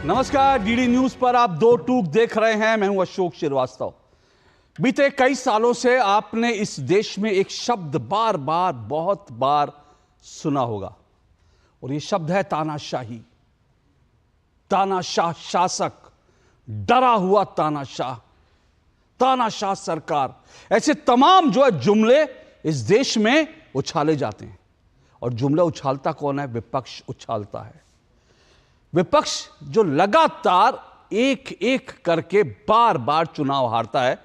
नमस्कार, DD news पर आप दो टूक देख रहे हैं। मैं हूं अशोक श्रीवास्तव। बीते कई सालों से आपने इस देश में एक शब्द बार बार बहुत बार सुना होगा और यह शब्द है तानाशाही। तानाशाह शासक, डरा हुआ तानाशाह, तानाशाह सरकार, ऐसे तमाम जो है जुमले इस देश में उछाले जाते हैं। और जुमला उछालता कौन है? विपक्ष उछालता है। विपक्ष जो लगातार एक एक करके बार बार चुनाव हारता है,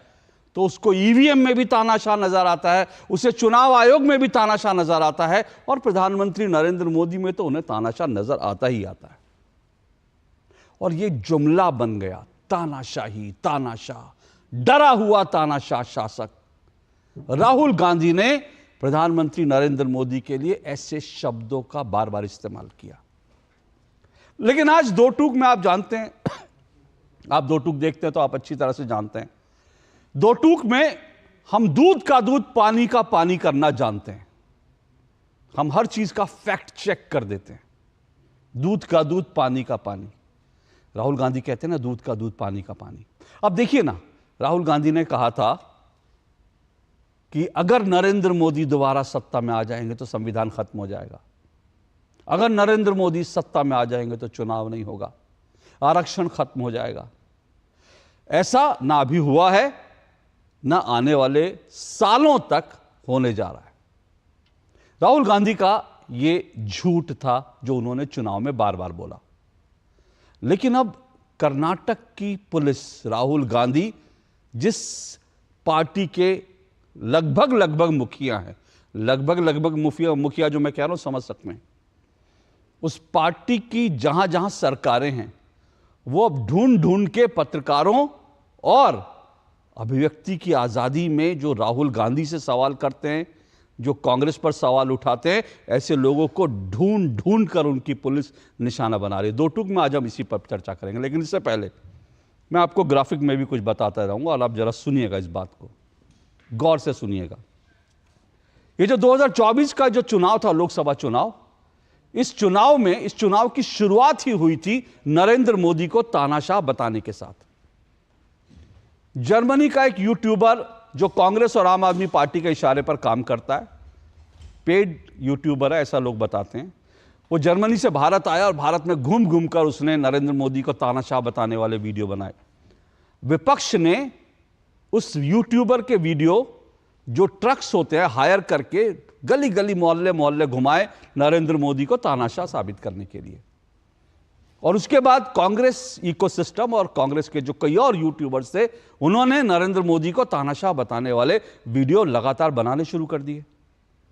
तो उसको ईवीएम में भी तानाशाह नजर आता है, उसे चुनाव आयोग में भी तानाशाह नजर आता है, और प्रधानमंत्री नरेंद्र मोदी में तो उन्हें तानाशाह नजर आता ही आता है। और यह जुमला बन गया, तानाशाही, तानाशाह, डरा हुआ तानाशाह शासक। राहुल गांधी ने प्रधानमंत्री नरेंद्र मोदी के लिए ऐसे शब्दों का बार बार इस्तेमाल किया। लेकिन आज दो टूक में आप जानते हैं, आप दो टूक देखते हैं तो आप अच्छी तरह से जानते हैं, दो टूक में हम दूध का दूध, पानी का पानी करना जानते हैं। हम हर चीज का फैक्ट चेक कर देते हैं। दूध का दूध, पानी का पानी। राहुल गांधी कहते हैं ना, दूध का दूध, पानी का पानी। अब देखिए ना, राहुल गांधी ने कहा था कि अगर नरेंद्र मोदी दोबारा सत्ता में आ जाएंगे तो संविधान खत्म हो जाएगा। अगर नरेंद्र मोदी सत्ता में आ जाएंगे तो चुनाव नहीं होगा, आरक्षण खत्म हो जाएगा। ऐसा ना अभी हुआ है, ना आने वाले सालों तक होने जा रहा है। राहुल गांधी का यह झूठ था जो उन्होंने चुनाव में बार बार बोला। लेकिन अब कर्नाटक की पुलिस, राहुल गांधी जिस पार्टी के लगभग मुखिया हैं, लगभग मुखिया जो मैं कह रहा हूं समझ सकते हैं, उस पार्टी की जहां जहां सरकारें हैं, वो अब ढूंढ ढूंढ के पत्रकारों और अभिव्यक्ति की आजादी में जो राहुल गांधी से सवाल करते हैं, जो कांग्रेस पर सवाल उठाते हैं, ऐसे लोगों को ढूंढ ढूंढ कर उनकी पुलिस निशाना बना रही है। दो टूक में आज हम इसी पर चर्चा करेंगे, लेकिन इससे पहले मैं आपको ग्राफिक में भी कुछ बताता रहूंगा और आप जरा सुनिएगा, इस बात को गौर से सुनिएगा। ये जो 2024 का जो चुनाव था, लोकसभा चुनाव, इस चुनाव की शुरुआत ही हुई थी नरेंद्र मोदी को तानाशाह बताने के साथ। जर्मनी का एक यूट्यूबर जो कांग्रेस और आम आदमी पार्टी के इशारे पर काम करता है, पेड यूट्यूबर है ऐसा लोग बताते हैं, वो जर्मनी से भारत आया और भारत में घूम घूम कर उसने नरेंद्र मोदी को तानाशाह बताने वाले वीडियो बनाए। विपक्ष ने उस यूट्यूबर के वीडियो, जो ट्रक्स होते हैं हायर करके गली गली मोहल्ले मोहल्ले घुमाए नरेंद्र मोदी को तानाशाह साबित करने के लिए। और उसके बाद कांग्रेस इकोसिस्टम और कांग्रेस के जो कई और यूट्यूबर्स थे, उन्होंने नरेंद्र मोदी को तानाशाह बताने वाले वीडियो लगातार बनाने शुरू कर दिए।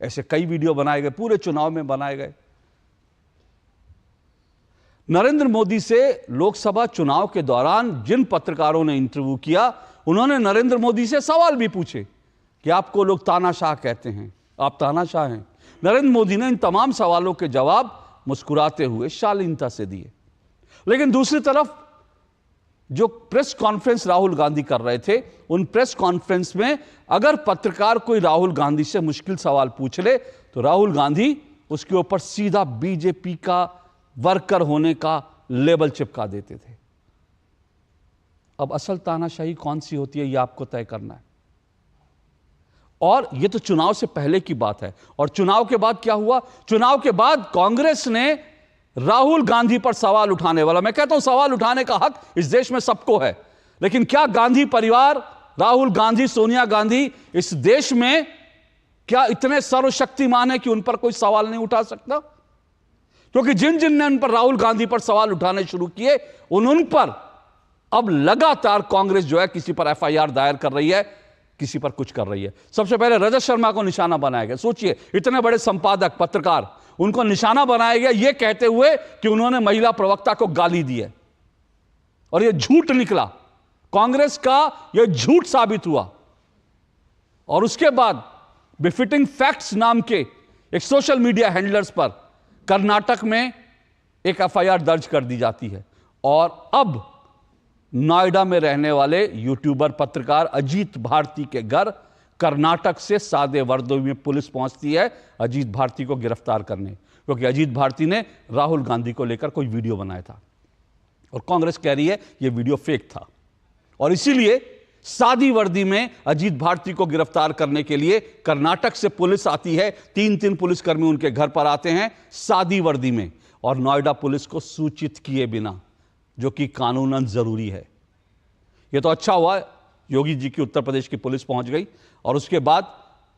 ऐसे कई वीडियो बनाए गए, पूरे चुनाव में बनाए गए। नरेंद्र मोदी से लोकसभा चुनाव के दौरान जिन पत्रकारों ने इंटरव्यू किया, उन्होंने नरेंद्र मोदी से सवाल भी पूछे कि आपको लोग तानाशाह कहते हैं, आप तानाशाह हैं। नरेंद्र मोदी ने इन तमाम सवालों के जवाब मुस्कुराते हुए शालीनता से दिए। लेकिन दूसरी तरफ जो प्रेस कॉन्फ्रेंस राहुल गांधी कर रहे थे, उन प्रेस कॉन्फ्रेंस में अगर पत्रकार कोई राहुल गांधी से मुश्किल सवाल पूछ ले तो राहुल गांधी उसके ऊपर सीधा बीजेपी का वर्कर होने का लेबल चिपका देते थे। अब असल तानाशाही कौन सी होती है, यह आपको तय करना है। और यह तो चुनाव से पहले की बात है। और चुनाव के बाद क्या हुआ? चुनाव के बाद कांग्रेस ने राहुल गांधी पर सवाल उठाने वाला, मैं कहता हूं सवाल उठाने का हक इस देश में सबको है, लेकिन क्या गांधी परिवार, राहुल गांधी, सोनिया गांधी इस देश में क्या इतने सर्वशक्तिमान है कि उन पर कोई सवाल नहीं उठा सकता? क्योंकि जिन जिन ने उन पर, राहुल गांधी पर सवाल उठाने शुरू किए, उन पर अब लगातार कांग्रेस जो है किसी पर एफआईआर दायर कर रही है, किसी पर कुछ कर रही है। सबसे पहले रजत शर्मा को निशाना बनाया गया। सोचिए, इतने बड़े संपादक, पत्रकार, उनको निशाना बनाया गया यह कहते हुए कि उन्होंने महिला प्रवक्ता को गाली दी है। और यह झूठ निकला, कांग्रेस का यह झूठ साबित हुआ। और उसके बाद बिफिटिंग फैक्ट्स नाम के एक सोशल मीडिया हैंडलर्स पर कर्नाटक में एक एफआईआर दर्ज कर दी जाती है। और अब नोएडा में रहने वाले यूट्यूबर पत्रकार अजीत भारती के घर कर्नाटक से सादे वर्दों में पुलिस पहुंचती है अजीत भारती को गिरफ्तार करने, क्योंकि अजीत भारती ने राहुल गांधी को लेकर कोई वीडियो बनाया था। और कांग्रेस कह रही है यह वीडियो फेक था। और इसीलिए सादी वर्दी में अजीत भारती को गिरफ्तार करने के लिए कर्नाटक से पुलिस आती है। 3 पुलिसकर्मी उनके घर पर आते हैं सादी वर्दी में, और नोएडा पुलिस को सूचित किए बिना, जो कि कानूनन जरूरी है। यह तो अच्छा हुआ योगी जी की उत्तर प्रदेश की पुलिस पहुंच गई, और उसके बाद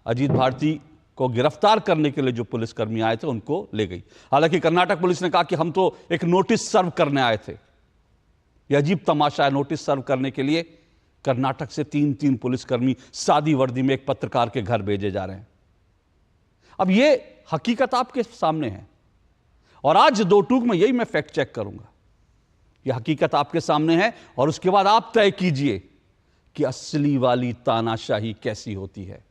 अजीत भारती को गिरफ्तार करने के लिए जो पुलिसकर्मी आए थे उनको ले गई। हालांकि कर्नाटक पुलिस ने कहा कि हम तो एक नोटिस सर्व करने आए थे। यह अजीब तमाशा है, नोटिस सर्व करने के लिए कर्नाटक से 3 पुलिसकर्मी सादी वर्दी में एक पत्रकार के घर भेजे जा रहे हैं। अब यह हकीकत आपके सामने है, और आज 2 टूक में यही मैं फैक्ट चेक करूंगा। यह हकीकत आपके सामने है, और उसके बाद आप तय कीजिए कि असली वाली तानाशाही कैसी होती है,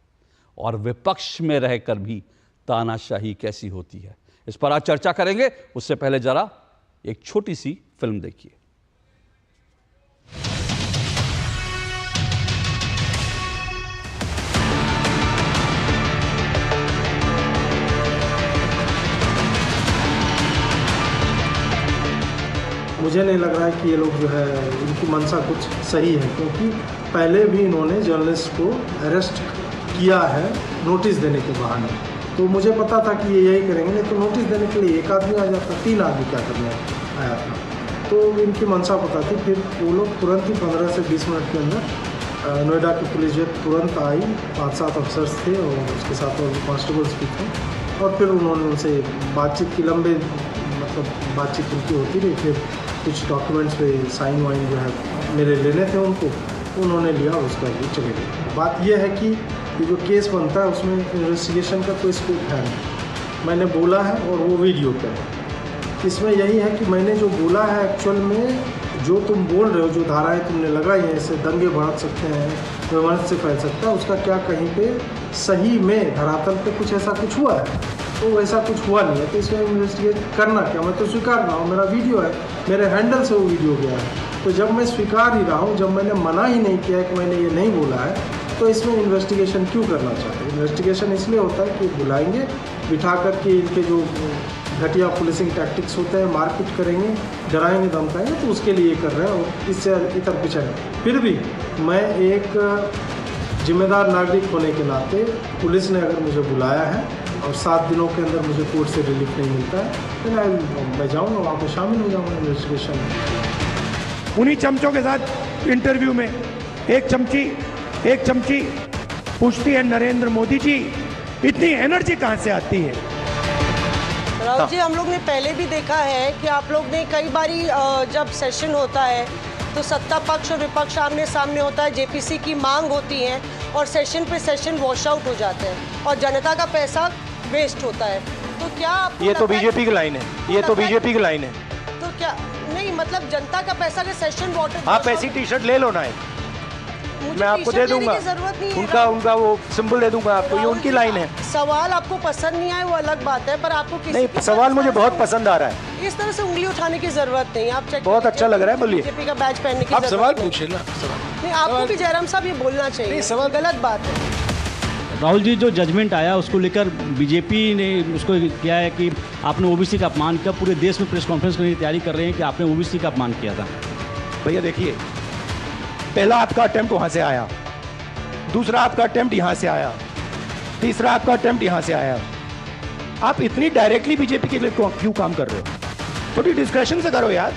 और विपक्ष में रहकर भी तानाशाही कैसी होती है। इस पर आज चर्चा करेंगे। उससे पहले जरा एक छोटी सी फिल्म देखिए। मुझे नहीं लग रहा है कि ये लोग जो है इनकी मंशा कुछ सही है, क्योंकि पहले भी इन्होंने जर्नलिस्ट को अरेस्ट किया है नोटिस देने के बहाने। तो मुझे पता था कि ये यही करेंगे, नहीं तो नोटिस देने के लिए 1 आदमी आ जाता, 3 आदमी क्या करने आया था। तो इनकी मंशा पता थी। फिर वो लोग तुरंत ही 15 से 20 मिनट के अंदर नोएडा की पुलिस जो तुरंत आई, 5-7 अफसर्स थे और उसके साथ और कॉन्स्टेबल्स भी थे, और फिर उन्होंने उनसे बातचीत की। लंबे बातचीत उनकी होती रही। फिर कुछ डॉक्यूमेंट्स पे साइन वाइन जो है मेरे लेने थे उनको, उन्होंने लिया, उसका भी चले गए। बात यह है कि ये जो केस बनता है उसमें इन्वेस्टिगेशन का कोई स्कोप है नहीं। मैंने बोला है और वो वीडियो पे है। इसमें यही है कि मैंने जो बोला है एक्चुअल में, जो तुम बोल रहे हो, जो धाराएं तुमने लगाई हैं, इससे दंगे भड़क सकते हैं, विमर्श से फैल सकता है, उसका क्या कहीं पे सही में धरातल पे कुछ ऐसा कुछ हुआ है? तो वैसा कुछ हुआ नहीं है। तो इसमें इन्वेस्टिगेट करना क्या, मैं तो स्वीकार रहा हूँ, मेरा वीडियो है, मेरे हैंडल से वो वीडियो गया है। तो जब मैं स्वीकार ही रहा हूँ, जब मैंने मना ही नहीं किया कि मैंने ये नहीं बोला है, तो इसमें इन्वेस्टिगेशन क्यों करना चाहते हैं? इन्वेस्टिगेशन इसलिए होता है कि बुलाएंगे, बिठा करके इनके जो घटिया पुलिसिंग टैक्टिक्स होते हैं, मारपीट करेंगे, डराएंगे, धमकाएंगे, तो उसके लिए कर रहे हैं, और इससे इतर कुछ है। फिर भी मैं एक जिम्मेदार नागरिक होने के नाते, पुलिस ने अगर मुझे बुलाया है और 7 दिनों के अंदर मुझे कोर्ट से रिलीफ नहीं मिलता है, तो मैं जाऊँगा, वहाँ पर शामिल हो जाऊँगा इन्वेस्टिगेशन में। उन्हीं चमचों के साथ इंटरव्यू में एक चमची पूछती है, नरेंद्र मोदी जी, इतनी एनर्जी कहाँ से आती है? राहुल जी, हम लोग ने पहले भी देखा है कि आप लोग ने कई बारी जब सेशन होता है तो सत्ता पक्ष और विपक्ष आमने सामने होता है, जेपीसी की मांग होती है, और सेशन पे सेशन वॉश आउट हो जाते हैं, और जनता का पैसा वेस्ट होता है। तो क्या ये तो बीजेपी की लाइन है, ये तो बीजेपी की लाइन है। तो क्या नहीं, मतलब जनता का पैसा के सेशन वाटर, आप ऐसी टी-शर्ट ले लो ना, मैं आपको दे दूंगा, उनका वो सिंबल दे दूंगा आपको, ये उनकी लाइन है। सवाल आपको पसंद नहीं आए वो अलग बात है, पर आपको किसी नहीं, सवाल मुझे बहुत पसंद आ रहा है। इस तरह से उंगली उठाने की जरूरत नहीं। आप बहुत अच्छा लग रहा है, बोलिए। बीजेपी का बैच पहनने की आप सवाल पूछिए ना। नहीं, आपको भी जयराम साहब ये बोलना चाहिए, सवाल गलत बात है। राहुल जी, जो जजमेंट आया उसको लेकर बीजेपी ने उसको किया है कि आपने ओबीसी का अपमान किया। पूरे देश में प्रेस कॉन्फ्रेंस करने की तैयारी कर रहे हैं कि आपने ओबीसी का अपमान किया था। भैया देखिए, पहला आपका अटेम्प्ट वहां से आया, दूसरा आपका अटेम्प्ट यहां से आया, तीसरा आपका अटेम्प्ट यहां से आया। आप इतनी डायरेक्टली बीजेपी के लिए क्यों काम कर रहे हो? थोड़ी डिस्कशन से करो यार,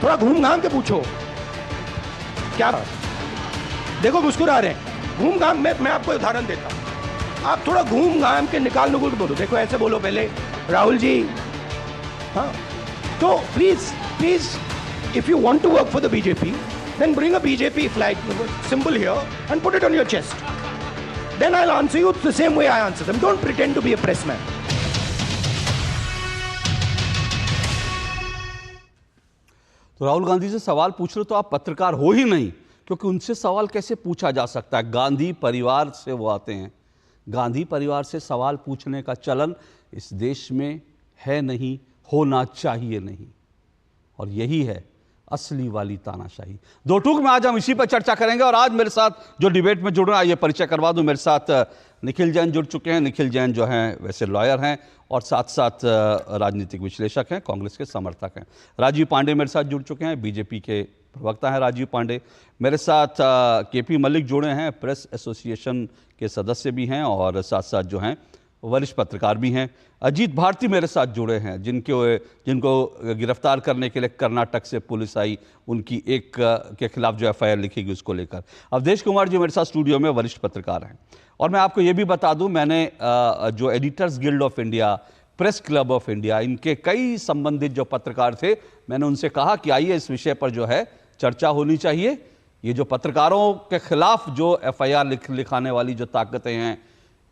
थोड़ा घूम घाम के पूछो। क्या देखो मुस्कुरा रहे हैं, घूम घाम। मैं आपको उदाहरण देता हूं, आप थोड़ा घूम घाम के निकाल नुकुल बोलो। देखो ऐसे बोलो पहले, राहुल जी, हाँ, तो please if you want to work for the BJP, then bring a BJP flag symbol here and put it on your chest. Then I'll answer you the same way I answer them. Don't pretend to be a pressman. तो राहुल गांधी से सवाल पूछ रहे तो आप पत्रकार हो ही नहीं, क्योंकि उनसे सवाल कैसे पूछा जा सकता है? गांधी परिवार से वो आते हैं। गांधी परिवार से सवाल पूछने का चलन इस देश में है नहीं, होना चाहिए नहीं। और यही है असली वाली तानाशाही। दो टूक में आज हम इसी पर चर्चा करेंगे और आज मेरे साथ जो डिबेट में जुड़ रहा है, ये परिचय करवा दूं, मेरे साथ निखिल जैन जुड़ चुके हैं। निखिल जैन जो हैं वैसे लॉयर हैं और साथ साथ राजनीतिक विश्लेषक हैं, कांग्रेस के समर्थक हैं। राजीव पांडे मेरे साथ जुड़ चुके हैं, बीजेपी के प्रवक्ता हैं राजीव पांडे। मेरे साथ केपी मलिक जुड़े हैं, प्रेस एसोसिएशन के सदस्य भी हैं और साथ साथ जो हैं वरिष्ठ पत्रकार भी हैं। अजीत भारती मेरे साथ जुड़े हैं, जिनको गिरफ्तार करने के लिए कर्नाटक से पुलिस आई, उनकी एक के खिलाफ जो एफआईआर लिखी गई उसको लेकर। अवधेश कुमार जी मेरे साथ स्टूडियो में वरिष्ठ पत्रकार हैं। और मैं आपको ये भी बता दूं, मैंने जो editors guild of India, press club of India, इनके कई संबंधित जो पत्रकार थे, मैंने उनसे कहा कि आइए इस विषय पर जो है चर्चा होनी चाहिए। ये जो पत्रकारों के खिलाफ जो एफआईआर लिखाने वाली जो ताकतें हैं,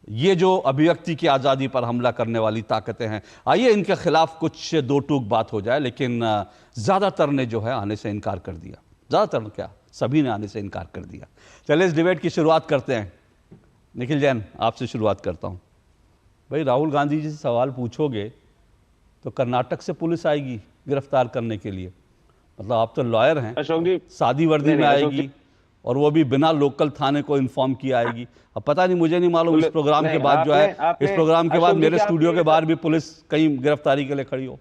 ये जो अभिव्यक्ति की आज़ादी पर हमला करने वाली ताकतें हैं, आइए इनके खिलाफ कुछ दो टूक बात हो जाए। लेकिन ज़्यादातर ने जो है आने से इनकार कर दिया। ज़्यादातर क्या, सभी ने आने से इनकार कर दिया। चलिए इस डिबेट की शुरुआत करते हैं। निखिल जैन, आपसे शुरुआत करता हूँ। भाई, राहुल गांधी जी से सवाल पूछोगे तो कर्नाटक से पुलिस आएगी गिरफ्तार करने के लिए? मतलब आप तो लॉयर हैं, अशोक जी सादी वर्दी में आएगी और वो भी बिना लोकल थाने को इन्फॉर्म किए आएगी। अब पता नहीं, मुझे नहीं मालूम इस प्रोग्राम के बाद जो है, इस प्रोग्राम के बाद मेरे स्टूडियो के बाहर भी पुलिस कहीं गिरफ्तारी के लिए खड़ी हो।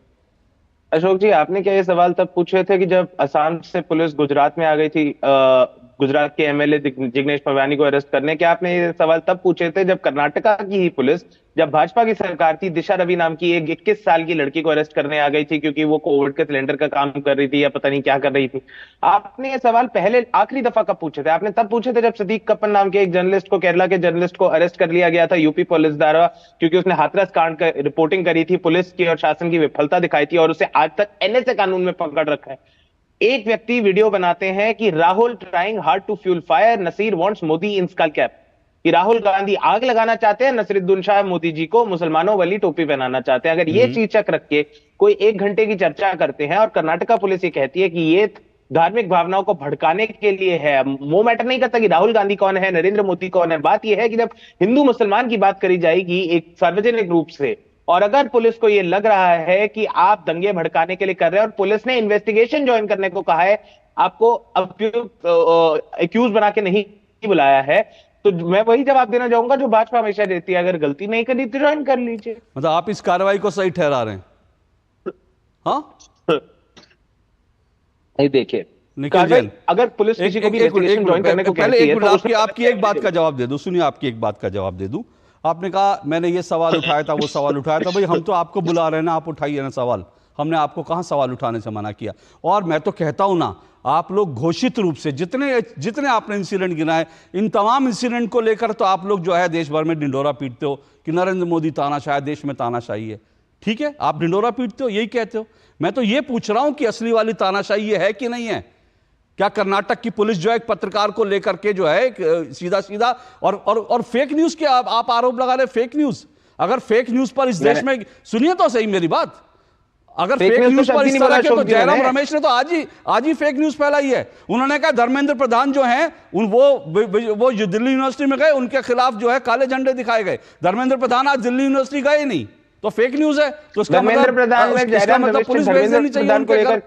अशोक जी, आपने क्या ये सवाल तब पूछे थे कि जब असम से पुलिस गुजरात में आ गई थी गुजरात के एमएलए जिग्नेश मेवानी को अरेस्ट करने? क्या आपने ये सवाल तब पूछे थे जब कर्नाटका की ही पुलिस, जब भाजपा की सरकार थी, दिशा रवि नाम की एक 21 साल की लड़की को अरेस्ट करने आ गई थी क्योंकि वो कोविड के सिलेंडर का काम कर रही थी या पता नहीं क्या कर रही थी? आपने ये सवाल पहले आखिरी दफा कब पूछे थे? आपने तब पूछे थे जब सदीक कप्पन नाम के एक जर्नलिस्ट को, केरला के जर्नलिस्ट को अरेस्ट कर लिया गया था यूपी पुलिस द्वारा क्योंकि उसने हाथरस कांड का रिपोर्टिंग करी थी, पुलिस की और शासन की विफलता दिखाई थी और उसे आज तक एनएसए कानून में पकड़ रखा है। एक व्यक्ति वीडियो बनाते हैं कि Rahul trying hard to fuel fire, Naseer wants Modi in skull cap, कि राहुल गांधी आग लगाना चाहते हैं, नसीरुद्दीन शाह मोदी जी को मुसलमानों वाली टोपी पहनाना चाहते हैं। अगर ये शीर्षक रख के कोई 1 घंटे की चर्चा करते हैं और कर्नाटका पुलिस ये कहती है कि ये धार्मिक भावनाओं को भड़काने के लिए है, वो मैटर नहीं करता कि राहुल गांधी कौन है, नरेंद्र मोदी कौन है। बात यह है कि जब हिंदू मुसलमान की बात करी जाएगी एक सार्वजनिक रूप से, और अगर पुलिस को यह लग रहा है कि आप दंगे भड़काने के लिए कर रहे हैं और पुलिस ने इन्वेस्टिगेशन ज्वाइन करने को कहा है, आपको एक्यूज बना के नहीं बुलाया है, तो मैं वही जवाब देना चाहूंगा जो भाजपा हमेशा देती है, अगर गलती नहीं करी तो ज्वाइन कर लीजिए। मतलब आप इस कार्रवाई को सही ठहरा रहे हैं? हाँ, नहीं देखिए, अगर पुलिस किसी को भी इन्वेस्टिगेशन ज्वाइन करने को कहती है तो आपकी एक बात का जवाब दे दूं। सुनिए, आपकी एक बात का जवाब दे दूं। आपने कहा मैंने ये सवाल उठाया था, वो सवाल उठाया था। भाई, हम तो आपको बुला रहे हैं ना, आप उठाइए ना सवाल। हमने आपको कहां सवाल उठाने से मना किया? और मैं तो कहता हूं ना, आप लोग घोषित रूप से जितने आपने इंसिडेंट गिनाए, इन तमाम इंसिडेंट को लेकर तो आप लोग जो है देश भर में ढिंडोरा पीटते हो कि नरेंद्र मोदी तानाशाह, देश में तानाशाही है। ठीक है, आप ढिंडोरा पीटते हो, यही कहते हो। मैं तो ये पूछ रहा हूं कि असली वाली तानाशाही ये है कि नहीं है? क्या कर्नाटक की पुलिस जो है एक पत्रकार को लेकर के जो है सीधा सीधा और फेक न्यूज के आप आरोप लगा रहे? फेक न्यूज, अगर फेक न्यूज पर इस देश में, सुनिए तो सही मेरी बात, अगर फेक न्यूज पर इस तरह के, तो जयराम रमेश ने तो आज ही फेक न्यूज फैलाई है। उन्होंने कहा धर्मेंद्र प्रधान जो हैं वो दिल्ली यूनिवर्सिटी में गए, उनके खिलाफ जो है काले झंडे दिखाए गए। धर्मेंद्र प्रधान आज दिल्ली यूनिवर्सिटी गए नहीं, तो फेक न्यूज है। तो इसका मतलब पुलिस भेज देनी चाहिए उनके घर।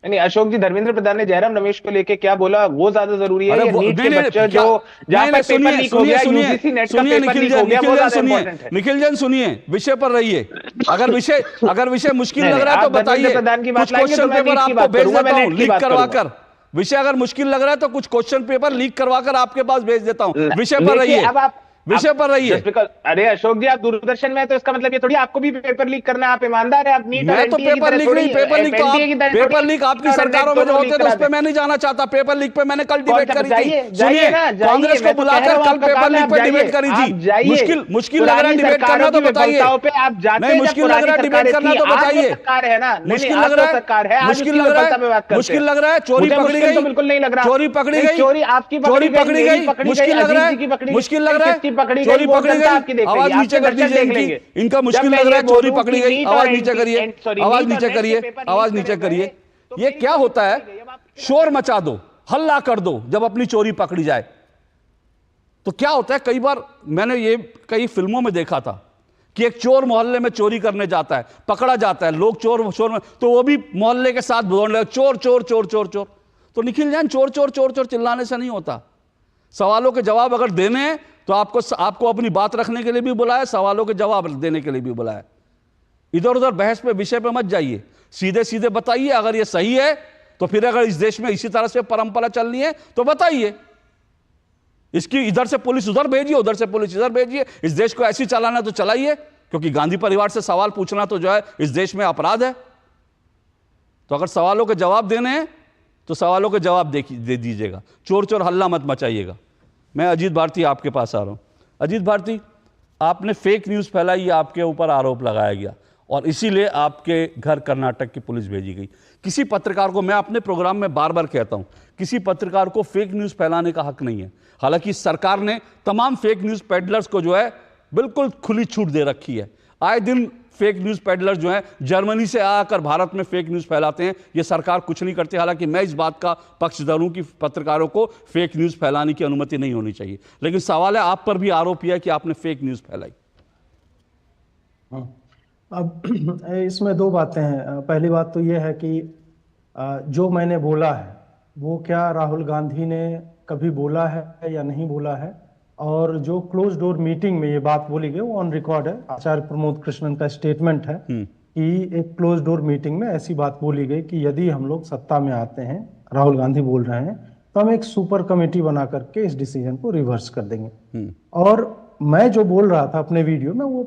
नहीं अशोक जी, धर्मेंद्र प्रधान ने जयराम रमेश को लेके क्या बोला वो ज्यादा जरूरी है? नीट के बच्चे जो जहां पर पेपर लीक हो गया, यूजीसी नेट का पेपर लीक हो गया, वो ज्यादा इंपॉर्टेंट है। निखिल जैन सुनिए, विषय पर रहिए। अगर विषय मुश्किल लग रहा है तो बताइए, कुछ क्वेश्चन पेपर आपको भेज देता हूं लीक करवाकर। विषय अगर मुश्किल लग रहा है तो कुछ क्वेश्चन पेपर लीक करवाकर आपके पास भेज देता हूं। विषय पर रहिए, विषय पर रहिए। अरे अशोक जी, आप दूरदर्शन में है तो इसका मतलब ये थोड़ी आपको भी पेपर लीक करना है, आप ईमानदार है। आप नीट मैं तो पेपर लीक नहीं, पेपर लीक आपकी सरकारों में जो होते हैं तो उस पर मैं नहीं जाना चाहता। पेपर लीक पे मैंने कल डिबेट करी थी। सुनिए, कांग्रेस को बुलाकर कल पेपर लीक पे डिबेट करी थी। मुश्किल लग रहा है डिबेट करना तो बताइए। नहीं, मुश्किल लग रहा है डिबेट करना तो बताइए। मुश्किल लग रहा है, मुश्किल लग रहा है। चोरी पकड़ी गई, बिल्कुल नहीं लग रहा। चोरी पकड़ी गई, चोरी आपकी चोरी पकड़ी गई। मुश्किल लग रहा है, मुश्किल लग रहा है। चोरी पकड़ी गई, आवाज नीचे कर दीजिए। इनका मुश्किल लग रहा है, चोरी पकड़ी गई, आवाज नीचे करिए, आवाज नीचे करिए, आवाज नीचे करिए। ये क्या होता है? शोर मचा दो, हल्ला कर दो जब अपनी चोरी पकड़ी जाए। तो क्या होता है, कई बार मैंने ये कई फिल्मों में देखा था कि एक चोर मोहल्ले में चोरी करने जाता है, पकड़ा जाता है, लोग चोर में, तो वो भी मोहल्ले के साथ बोलने लगे चोर चोर चोर चोर चोर। तो निखिल जैन, चोर चोर चोर चोर चिल्लाने से नहीं होता। सवालों के जवाब अगर देने हैं तो आपको अपनी बात रखने के लिए भी बुलाया, सवालों के जवाब देने के लिए भी बुलाया। इधर उधर बहस पे, विषय पे मत जाइए, सीधे सीधे बताइए। अगर ये सही है तो फिर अगर इस देश में इसी तरह से परंपरा चलनी है तो बताइए। इसकी इधर से पुलिस उधर भेजिए, उधर से पुलिस इधर भेजिए। इस देश को ऐसी चलाना तो चलाइए, क्योंकि गांधी परिवार से सवाल पूछना तो जो है इस देश में अपराध है। तो अगर सवालों के जवाब देने हैं तो सवालों के जवाब दे दीजिएगा, चोर चोर हल्ला मत मचाइएगा। मैं अजीत भारती आपके पास आ रहा हूं। अजीत भारती, आपने फेक न्यूज़ फैलाई, ये आपके ऊपर आरोप लगाया गया और इसीलिए आपके घर कर्नाटक की पुलिस भेजी गई। किसी पत्रकार को, मैं अपने प्रोग्राम में बार बार कहता हूं, किसी पत्रकार को फेक न्यूज़ फैलाने का हक नहीं है। हालांकि सरकार ने तमाम फेक न्यूज़ पेडलर्स को जो है बिल्कुल खुली छूट दे रखी है। आए दिन फेक न्यूज़ पेडलर्स जो हैं जर्मनी से आकर भारत में फेक न्यूज़ फैलाते हैं, ये सरकार कुछ नहीं करती। हालांकि मैं इस बात का पक्षधर हूं कि पत्रकारों को फेक न्यूज़ फैलाने की अनुमति नहीं होनी चाहिए, लेकिन सवाल है आप पर भी आरोप यह है कि आपने फेक न्यूज़ फैलाई। अब इसमें दो बातें हैं। पहली बात तो यह है कि जो मैंने बोला है वो क्या राहुल गांधी ने कभी बोला है या नहीं बोला है, और जो क्लोज डोर मीटिंग में ये बात बोली गई वो ऑन रिकॉर्ड है। आचार्य प्रमोद कृष्णन का स्टेटमेंट है कि एक क्लोज डोर मीटिंग में ऐसी बात बोली गई कि यदि हम लोग सत्ता में आते हैं, राहुल गांधी बोल रहे हैं, तो हम एक सुपर कमेटी बना करके इस डिसीजन को रिवर्स कर देंगे। और मैं जो बोल रहा था अपने वीडियो में, वो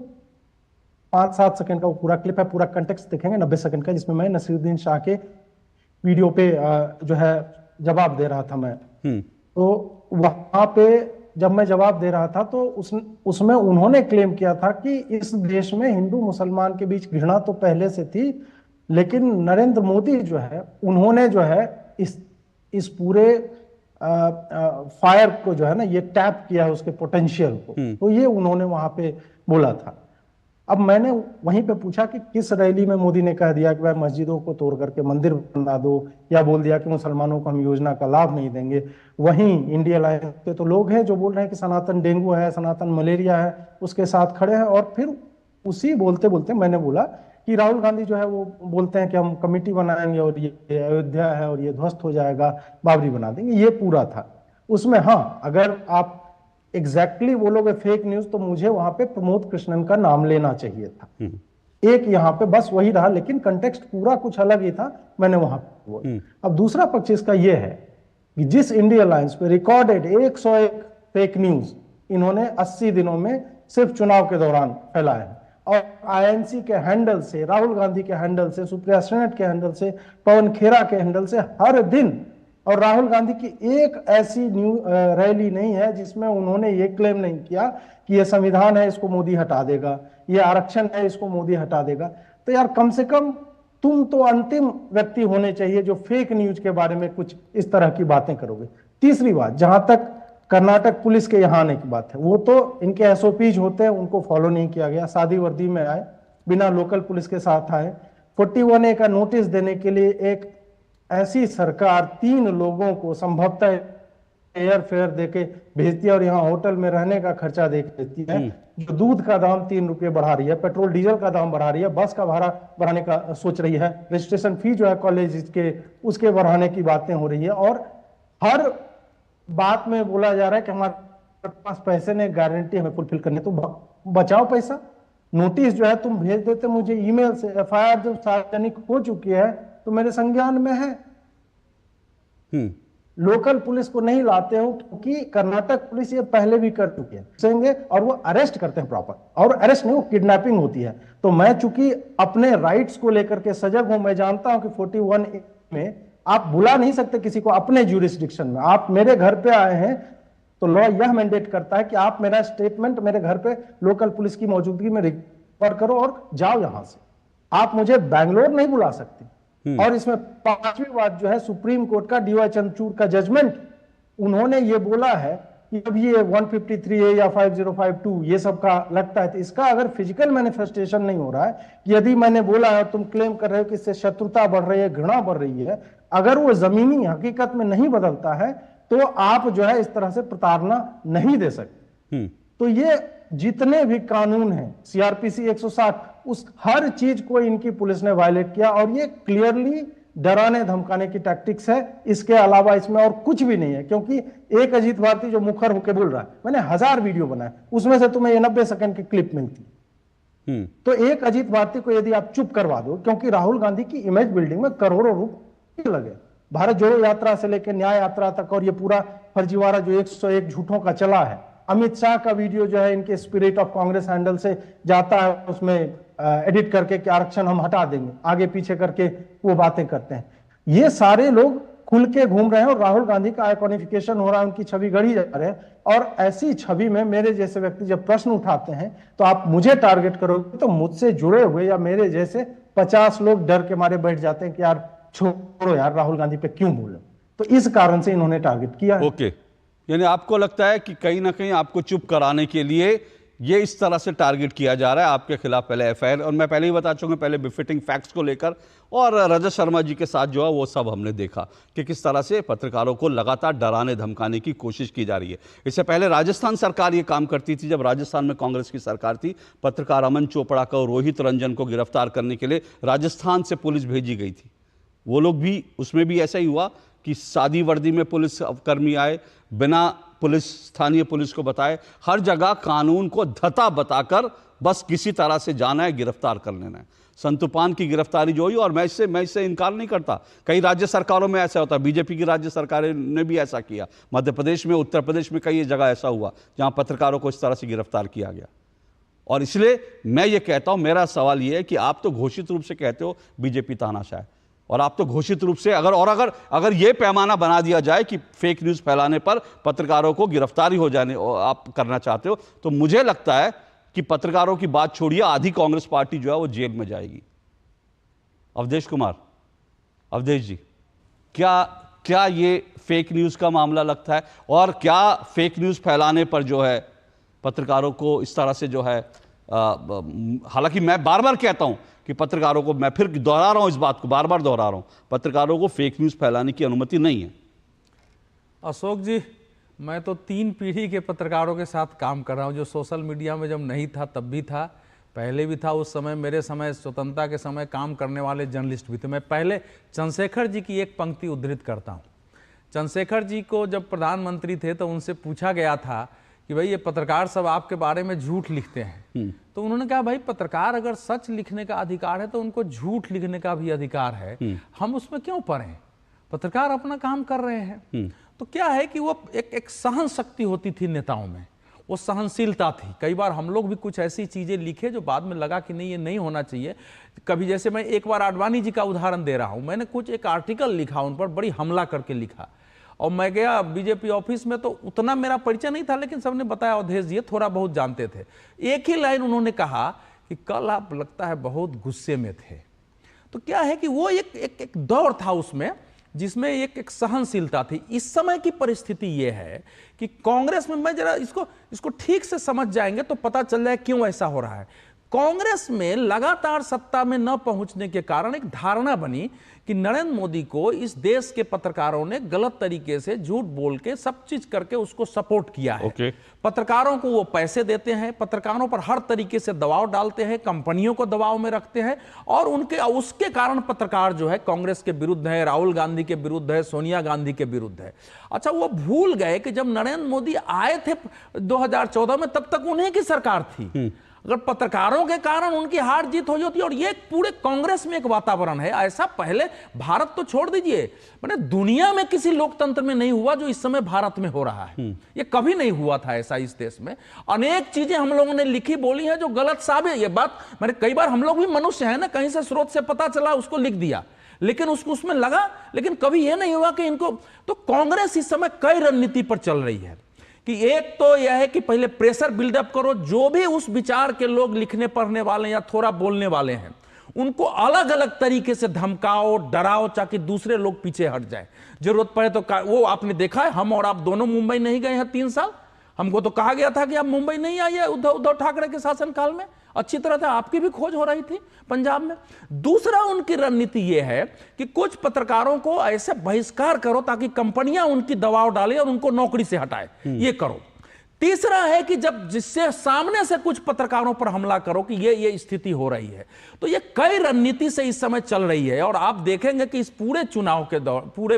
5-7 सेकंड का वो पूरा क्लिप है, पूरा कंटेक्स्ट देखेंगे 90 सेकंड का, जिसमें मैं नसीरुद्दीन शाह के वीडियो पे जो है जवाब दे रहा था मैं। तो वहां पे जब मैं जवाब दे रहा था तो उसमें उन्होंने क्लेम किया था कि इस देश में हिंदू मुसलमान के बीच घृणा तो पहले से थी, लेकिन नरेंद्र मोदी जो है उन्होंने जो है इस पूरे फायर को जो है ना, ये टैप किया है उसके पोटेंशियल को। तो ये उन्होंने वहां पे बोला था। अब मैंने वहीं पे पूछा कि किस रैली में मोदी ने कह दिया कि भाई मस्जिदों को तोड़ करके मंदिर बना दो, या बोल दिया कि मुसलमानों को हम योजना का लाभ नहीं देंगे। वहीं इंडिया अलायंस के तो लोग हैं जो बोल रहे हैं कि सनातन डेंगू है, सनातन मलेरिया है, उसके साथ खड़े हैं। और फिर उसी बोलते बोलते मैंने बोला कि राहुल गांधी जो है वो बोलते हैं कि हम कमेटी बनाएंगे और ये अयोध्या है और ये ध्वस्त हो जाएगा, बाबरी बना देंगे। ये पूरा था उसमें। हाँ, अगर आप एग्जैक्टली बोलोगे फेक न्यूज, तो मुझे वहां पे प्रमोद कृष्णन का नाम लेना चाहिए था। एक यहाँ पे बस वही रहा, लेकिन कंटेक्स्ट पूरा कुछ अलग ही था, मैंने वहां पे बोला। अब दूसरा पक्ष इसका यह है कि जिस इंडिया अलायंस पे रिकॉर्डेड 101 फेक न्यूज इन्होंने 80 दिनों में सिर्फ चुनाव के दौरान फैलाया है, और आईएनसी के हैंडल से, राहुल गांधी के हैंडल से, सुप्रिया सेनेट के हैंडल से, पवन खेरा के हैंडल से हर दिन, और राहुल गांधी की एक ऐसी रैली नहीं है जिसमें उन्होंने ये क्लेम नहीं किया कि ये संविधान है इसको मोदी हटा देगा, ये आरक्षण है इसको मोदी हटा देगा। तो यार कम से कम तुम तो अंतिम व्यक्ति होने चाहिए जो फेक न्यूज के बारे में कुछ इस तरह की बातें करोगे। तीसरी बात, जहां तक कर्नाटक पुलिस के यहाँ आने की बात है, वो तो इनके एसओपीज होते हैं, उनको फॉलो नहीं किया गया। सादी वर्दी में आए, बिना लोकल पुलिस के साथ आए, 41A का नोटिस देने के लिए एक ऐसी सरकार 3 लोगों को संभवतः एयर फेयर देके भेजती है और यहाँ होटल में रहने का खर्चा दे देती है, जो दूध का दाम 3 रुपये बढ़ा रही है, पेट्रोल डीजल का दाम बढ़ा रही है, बस का भाड़ा बढ़ाने का सोच रही है, रजिस्ट्रेशन फी जो है कॉलेज के उसके बढ़ाने की बातें हो रही है, और हर बात में बोला जा रहा है कि हमारे पास पैसे ने गारंटी हमें फुलफिल करनी। तो बचाओ पैसा। नोटिस जो है तुम भेज देते मुझे ईमेल से, एफआईआर जब सार्वजनिक हो चुकी है तो मेरे संज्ञान में है। लोकल पुलिस को नहीं लाते हो क्योंकि कर्नाटक पुलिस ये पहले भी कर चुकी है, और वो अरेस्ट करते हैं प्रॉपर, और अरेस्ट नहीं, वो किडनैपिंग होती है। तो मैं चूंकि अपने राइट्स को लेकर के सजग हूं, मैं जानता हूं कि 41A में आप बुला नहीं सकते किसी को अपने ज्यूरिसडिक्शन में। आप मेरे घर पे आए हैं तो लॉ यह मैंडेट करता है कि आप मेरा स्टेटमेंट मेरे घर पे लोकल पुलिस की मौजूदगी में रिकॉर्ड करो और जाओ यहां से। आप मुझे बैंगलोर नहीं बुला सकती। और इसमें 5वीं बात जो है, सुप्रीम कोर्ट का DY चंद्रचूड़ का जजमेंट, उन्होंने ये बोला है कि अब ये 153A या 5052 ये सब का लगता है, तो इसका अगर फिजिकल मैनिफेस्टेशन नहीं हो रहा है, यदि मैंने बोला है तुम क्लेम कर रहे हो कि इससे शत्रुता बढ़ रही है, घृणा बढ़ रही है, अगर वो जमीनी हकीकत में नहीं बदलता है तो आप जो है इस तरह से प्रताड़ना नहीं दे सकते। तो ये जितने भी कानून हैं, सीआरपीसी 160, उस हर चीज को इनकी पुलिस ने वायलेट किया और ये क्लियरली डराने धमकाने की टैक्टिक्स है। इसके अलावा इसमें और कुछ भी नहीं है, क्योंकि एक अजीत भारती जो मुखर होकर बोल रहा है, मैंने 1000 वीडियो बनाए, उसमें से तुम्हें ये 90 सेकंड की क्लिप मिलती। तो एक अजीत भारती को यदि आप चुप करवा दो, क्योंकि राहुल गांधी की इमेज बिल्डिंग में करोड़ों रुपए लगे, भारत जोड़ो यात्रा से लेकर न्याय यात्रा तक, और ये पूरा फर्जीवाड़ा जो 101 झूठों का चला है। अमित शाह का वीडियो जो है इनके स्पिरिट ऑफ कांग्रेस हैंडल से जाता है, उसमें एडिट करके कि आरक्षण हम हटा देंगे, आगे पीछे करके वो बातें करते हैं। ये सारे लोग खुल के घूम रहे हैं और राहुल गांधी का आइकॉनिफिकेशन हो रहा है, उनकी छवि गढ़ी जा रहे हैं। और ऐसी छवि में मेरे जैसे व्यक्ति जब प्रश्न उठाते हैं तो आप मुझे टारगेट करोगे, तो मुझसे जुड़े हुए या मेरे जैसे 50 लोग डर के मारे बैठ जाते हैं कि यार छोड़ो यार, राहुल गांधी पे क्यों बोले। तो इस कारण से इन्होंने टारगेट किया है। ओके, यानी आपको लगता है कि कहीं ना कहीं आपको चुप कराने के लिए ये इस तरह से टारगेट किया जा रहा है आपके खिलाफ पहले एफआईआर, और मैं पहले ही बता चुका पहले बिफिटिंग फैक्ट्स को लेकर, और रजत शर्मा जी के साथ जो है वो सब हमने देखा कि किस तरह से पत्रकारों को लगातार डराने धमकाने की कोशिश की जा रही है। इससे पहले राजस्थान सरकार ये काम करती थी, जब राजस्थान में कांग्रेस की सरकार थी, पत्रकार अमन चोपड़ा को, रोहित रंजन को गिरफ्तार करने के लिए राजस्थान से पुलिस भेजी गई थी। वो लोग भी, उसमें भी ऐसा ही हुआ कि सादी वर्दी में पुलिस कर्मी आए, बिना पुलिस स्थानीय पुलिस को बताए, हर जगह कानून को धता बताकर बस किसी तरह से जाना है, गिरफ्तार कर लेना है। संतूपान की गिरफ्तारी जो हुई, और मैं इससे इनकार नहीं करता, कई राज्य सरकारों में ऐसा होता है, बीजेपी की राज्य सरकारें ने भी ऐसा किया, मध्य प्रदेश में, उत्तर प्रदेश में कई जगह ऐसा हुआ जहां पत्रकारों को इस तरह से गिरफ्तार किया गया। और इसलिए मैं ये कहता हूं, मेरा सवाल ये है कि आप तो घोषित रूप से कहते हो बीजेपी तानाशाह है, और आप तो घोषित रूप से अगर ये पैमाना बना दिया जाए कि फेक न्यूज़ फैलाने पर पत्रकारों को गिरफ्तारी हो जाने आप करना चाहते हो, तो मुझे लगता है कि पत्रकारों की बात छोड़िए, आधी कांग्रेस पार्टी जो है वो जेल में जाएगी। अवधेश कुमार, अवधेश जी, क्या ये फेक न्यूज़ का मामला लगता है, और क्या फेक न्यूज़ फैलाने पर जो है पत्रकारों को इस तरह से जो है, हालांकि मैं बार बार कहता हूं कि पत्रकारों को, मैं फिर दोहरा रहा हूं इस बात को, बार बार दोहरा रहा हूं, पत्रकारों को फेक न्यूज़ फैलाने की अनुमति नहीं है। अशोक जी, मैं तो 3 पीढ़ी के पत्रकारों के साथ काम कर रहा हूं, जो सोशल मीडिया में जब नहीं था तब भी था, पहले भी था, उस समय मेरे समय स्वतंत्रता के समय काम करने वाले जर्नलिस्ट भी थे। मैं पहले चंद्रशेखर जी की एक पंक्ति उद्धृत करता हूँ। चंद्रशेखर जी को जब प्रधानमंत्री थे तो उनसे पूछा गया था कि भाई ये पत्रकार सब आपके बारे में झूठ लिखते हैं, तो उन्होंने कहा भाई पत्रकार अगर सच लिखने का अधिकार है तो उनको झूठ लिखने का भी अधिकार है, हम उसमें क्यों पढ़ें, पत्रकार अपना काम कर रहे हैं। तो क्या है कि वो एक सहन शक्ति होती थी नेताओं में, वो सहनशीलता थी। कई बार हम लोग भी कुछ ऐसी चीजें लिखे जो बाद में लगा कि नहीं ये नहीं होना चाहिए। कभी जैसे मैं एक बार आडवाणी जी का उदाहरण दे रहा हूं, मैंने कुछ एक आर्टिकल लिखा, उन पर बड़ी हमला करके लिखा, और मैं गया बीजेपी ऑफिस में, तो उतना मेरा परिचय नहीं था, लेकिन सबने बताया अवधेश जी थोड़ा बहुत जानते थे। एक ही लाइन उन्होंने कहा कि कल आप लगता है बहुत गुस्से में थे। तो क्या है कि वो एक दौर था उसमें जिसमें एक सहनशीलता थी। इस समय की परिस्थिति ये है कि कांग्रेस में, मैं जरा इसको ठीक से समझ जाएंगे तो पता चल जाए क्यों ऐसा हो रहा है। कांग्रेस में लगातार सत्ता में न पहुंचने के कारण एक धारणा बनी कि नरेंद्र मोदी को इस देश के पत्रकारों ने गलत तरीके से झूठ बोल के सब चीज करके उसको सपोर्ट किया है। पत्रकारों को वो पैसे देते हैं, पत्रकारों पर हर तरीके से दबाव डालते हैं, कंपनियों को दबाव में रखते हैं, और उसके कारण पत्रकार जो है कांग्रेस के विरुद्ध है, राहुल गांधी के विरुद्ध है, सोनिया गांधी के विरुद्ध है। अच्छा, वो भूल गए कि जब नरेंद्र मोदी आए थे 2014 में, तब तक उन्हीं की सरकार थी। अगर पत्रकारों के कारण उनकी हार जीत हो जाती, और ये पूरे कांग्रेस में एक वातावरण है ऐसा, पहले भारत तो छोड़ दीजिए, मैंने दुनिया में किसी लोकतंत्र में नहीं हुआ जो इस समय भारत में हो रहा है। ये कभी नहीं हुआ था ऐसा इस देश में। अनेक चीजें हम लोगों ने लिखी बोली हैं जो गलत साबित, ये बात मैंने कई बार, हम लोग भी मनुष्य है ना, कहीं से स्रोत से पता चला उसको लिख दिया, लेकिन उसमें लगा, लेकिन कभी यह नहीं हुआ कि इनको। तो कांग्रेस इस समय कई रणनीति पर चल रही है कि एक तो यह है कि पहले प्रेशर बिल्डअप करो, जो भी उस विचार के लोग लिखने पढ़ने वाले या थोड़ा बोलने वाले हैं उनको अलग अलग तरीके से धमकाओ, डराओ, ताकि दूसरे लोग पीछे हट जाए। जरूरत पड़े तो वो आपने देखा है, हम और आप दोनों मुंबई नहीं गए हैं 3 साल, हमको तो कहा गया था कि आप मुंबई नहीं आइए उद्धव ठाकरे के शासनकाल में, अच्छी तरह से आपकी भी खोज हो रही थी पंजाब में। दूसरा उनकी रणनीति यह है कि कुछ पत्रकारों को ऐसे बहिष्कार करो ताकि कंपनियां उनकी दबाव डाले और उनको नौकरी से हटाए, ये करो। तीसरा है कि जब जिससे सामने से कुछ पत्रकारों पर हमला करो कि ये स्थिति हो रही है, तो ये कई रणनीति से इस समय चल रही है। और आप देखेंगे कि इस पूरे चुनाव के दौर, पूरे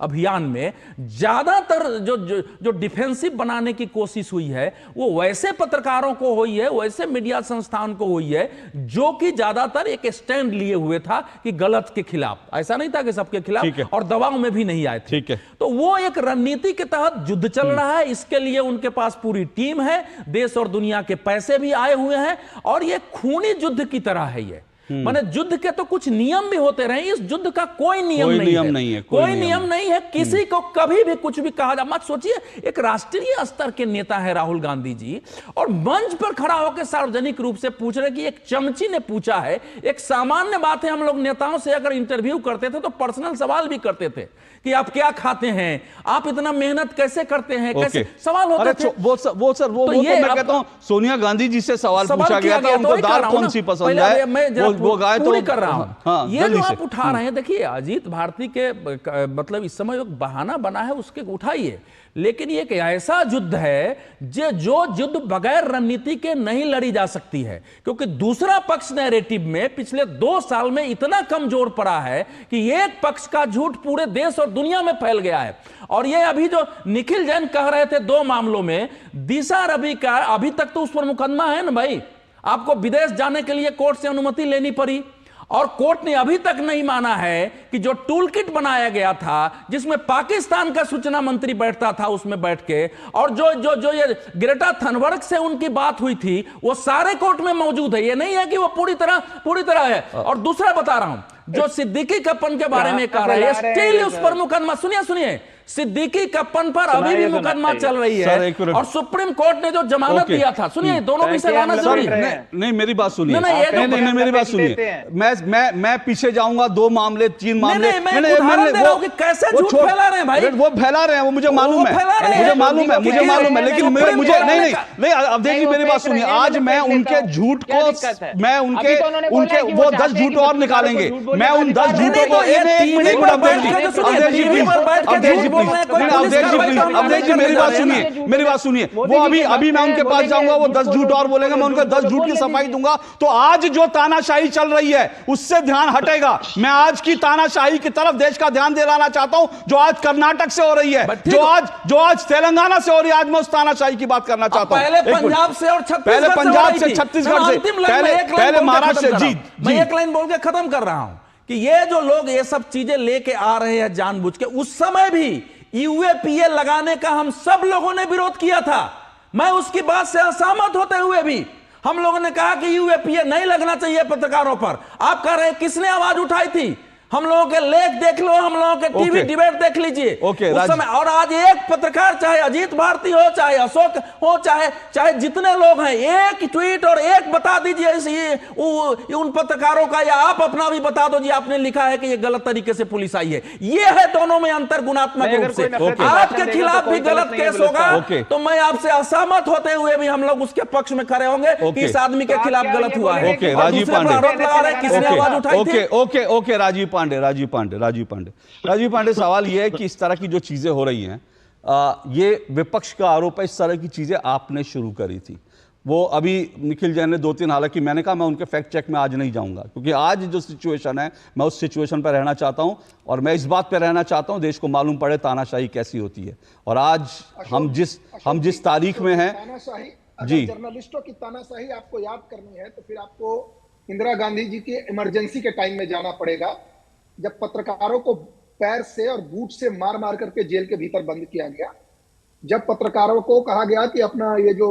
अभियान में ज्यादातर जो डिफेंसिव बनाने की कोशिश हुई है वो वैसे पत्रकारों को हुई है, वैसे मीडिया संस्थान को हुई है जो कि ज्यादातर एक स्टैंड लिए हुए था कि गलत के खिलाफ, ऐसा नहीं था कि सबके खिलाफ, और दबाव में भी नहीं आए थे। तो वो एक रणनीति के तहत युद्ध चल रहा है। इसके लिए उनके पास पूरी टीम है, देश और दुनिया के पैसे भी आए हुए हैं, और ये खूनी युद्ध की तरह है। ये माने युद्ध के तो कुछ नियम भी होते रहे, इस युद्ध का कोई नियम नहीं है, कोई नियम नहीं है। किसी को कभी भी कुछ भी कहा जा मत। सोचिए, एक राष्ट्रीय स्तर के नेता है राहुल गांधी जी, और मंच पर खड़ा होकर सार्वजनिक रूप से पूछ रहे कि एक चमची ने पूछा है। एक सामान्य बात है, हम लोग नेताओं से अगर इंटरव्यू करते थे तो पर्सनल सवाल भी करते थे कि आप क्या खाते हैं, आप इतना मेहनत कैसे करते हैं, कैसे सवाल होते थे। वो मैं कहता हूं सोनिया गांधी जी से सवाल पूछा गया था, उनको दाल कौन सी पसंद है, वो गाय तो कर रहा हूं। हाँ, ये जो आप उठा रहे हैं, देखिए अजीत भारती के मतलब इस समय एक बहाना बना है, उसके उठाइए, लेकिन ये एक ऐसा युद्ध है जो युद्ध बगैर रणनीति के नहीं लड़ी जा सकती है, क्योंकि दूसरा पक्ष नैरेटिव में पिछले 2 साल में इतना कमजोर पड़ा है कि एक पक्ष का झूठ पूरे देश और दुनिया में फैल गया है। और ये अभी जो निखिल जैन कह रहे थे 2 मामलों में, दिशा रवि का अभी तक तो उस पर मुकदमा है ना भाई, आपको विदेश जाने के लिए कोर्ट से अनुमति लेनी पड़ी, और कोर्ट ने अभी तक नहीं माना है कि जो टूल किट बनाया गया था जिसमें पाकिस्तान का सूचना मंत्री बैठता था उसमें बैठ के, और जो ये ग्रेटा थनबर्ग से उनकी बात हुई थी, वो सारे कोर्ट में मौजूद है। ये नहीं है कि वो पूरी तरह है। और दूसरा बता रहा हूं, जो सिद्दीकी कप्पन के बारे में कह रहे हैं, स्टिल उस पर मुकदमा, सुनिए, सिद्दीकी कप्पन पर अभी भी मुकदमा चल रही है, और सुप्रीम कोर्ट ने जो जमानत दिया था, सुनिए, दोनों भी से लाना जरूरी है। नहीं, मेरी बात सुनिए, नहीं मेरी बात सुनिए, मैं पीछे जाऊंगा, 2 मामले 3 मामले, कैसे झूठ फैला रहे हैं भाई, वो फैला रहे हैं, वो मुझे मालूम है, लेकिन मुझे नहीं अवधेश जी मेरी बात सुनिए, आज मैं उनके झूठ को, मैं उनके वो 10 झूठ और निकालेंगे, मैं उन 10 झूठों को अवधेश जी मेरी बात सुनिए, वो अभी मैं उनके पास जाऊंगा, वो 10 झूठ और बोलेंगे, मैं उनके 10 झूठ की सफाई दूंगा। तो आज जो तानाशाही चल रही है उससे ध्यान हटेगा। मैं आज की तानाशाही की तरफ देश का ध्यान दिलाना चाहता हूं जो आज कर्नाटक से हो रही है, जो आज तेलंगाना से हो रही है। आज मैं उस तानाशाही की बात करना चाहता हूं। पहले पंजाब से और छत्तीसगढ़ से, पहले महाराष्ट्र से। जी, मैं एक लाइन बोल के खत्म कर रहा हूं कि ये जो लोग ये सब चीजें लेके आ रहे हैं जानबूझ के, उस समय भी यूएपीए लगाने का हम सब लोगों ने विरोध किया था। मैं उसकी बात से असहमत होते हुए भी हम लोगों ने कहा कि यूएपीए नहीं लगना चाहिए पत्रकारों पर। आप कह रहे हैं किसने आवाज उठाई थी? हम लोगों के लेख देख लो, हम लोगों के टीवी डिबेट देख लीजिए उस समय। और आज एक पत्रकार, चाहे अजीत भारती हो, चाहे अशोक हो, चाहे जितने लोग हैं, एक ट्वीट और एक बता दीजिए उन पत्रकारों का, या आप अपना भी बता दो जी आपने लिखा है कि ये गलत तरीके से पुलिस आई है। ये है दोनों में अंतर गुणात्मक रूप से। आपके खिलाफ भी गलत केस होगा तो मैं आपसे असहमत होते हुए भी हम लोग उसके पक्ष में खड़े होंगे कि इस आदमी के खिलाफ गलत हुआ है। राजीव पांडे, सवाल यह है कि इस तरह की जो चीजें हो रही हैं, ये विपक्ष का आरोप है, इस तरह की चीजें आपने शुरू करी थी। वो अभी निखिल जैन ने 2-3, हालांकि मैंने कहा मैं उनके फैक्ट चेक में आज नहीं जाऊंगा, क्योंकि आज जो सिचुएशन है मैं उस सिचुएशन पर रहना चाहता हूं, और मैं इस बात पर रहना चाहता हूं देश को मालूम पड़े तानाशाही कैसी होती है। और आज हम जिस तारीख में हैं, जी, जर्नलिस्टों की तानाशाही आपको याद करनी है तो फिर आपको इंदिरा गांधी जी की इमरजेंसी के टाइम में जाना पड़ेगा, जब पत्रकारों को पैर से और बूट से मार मार करके जेल के भीतर बंद किया गया, जब पत्रकारों को कहा गया कि अपना ये जो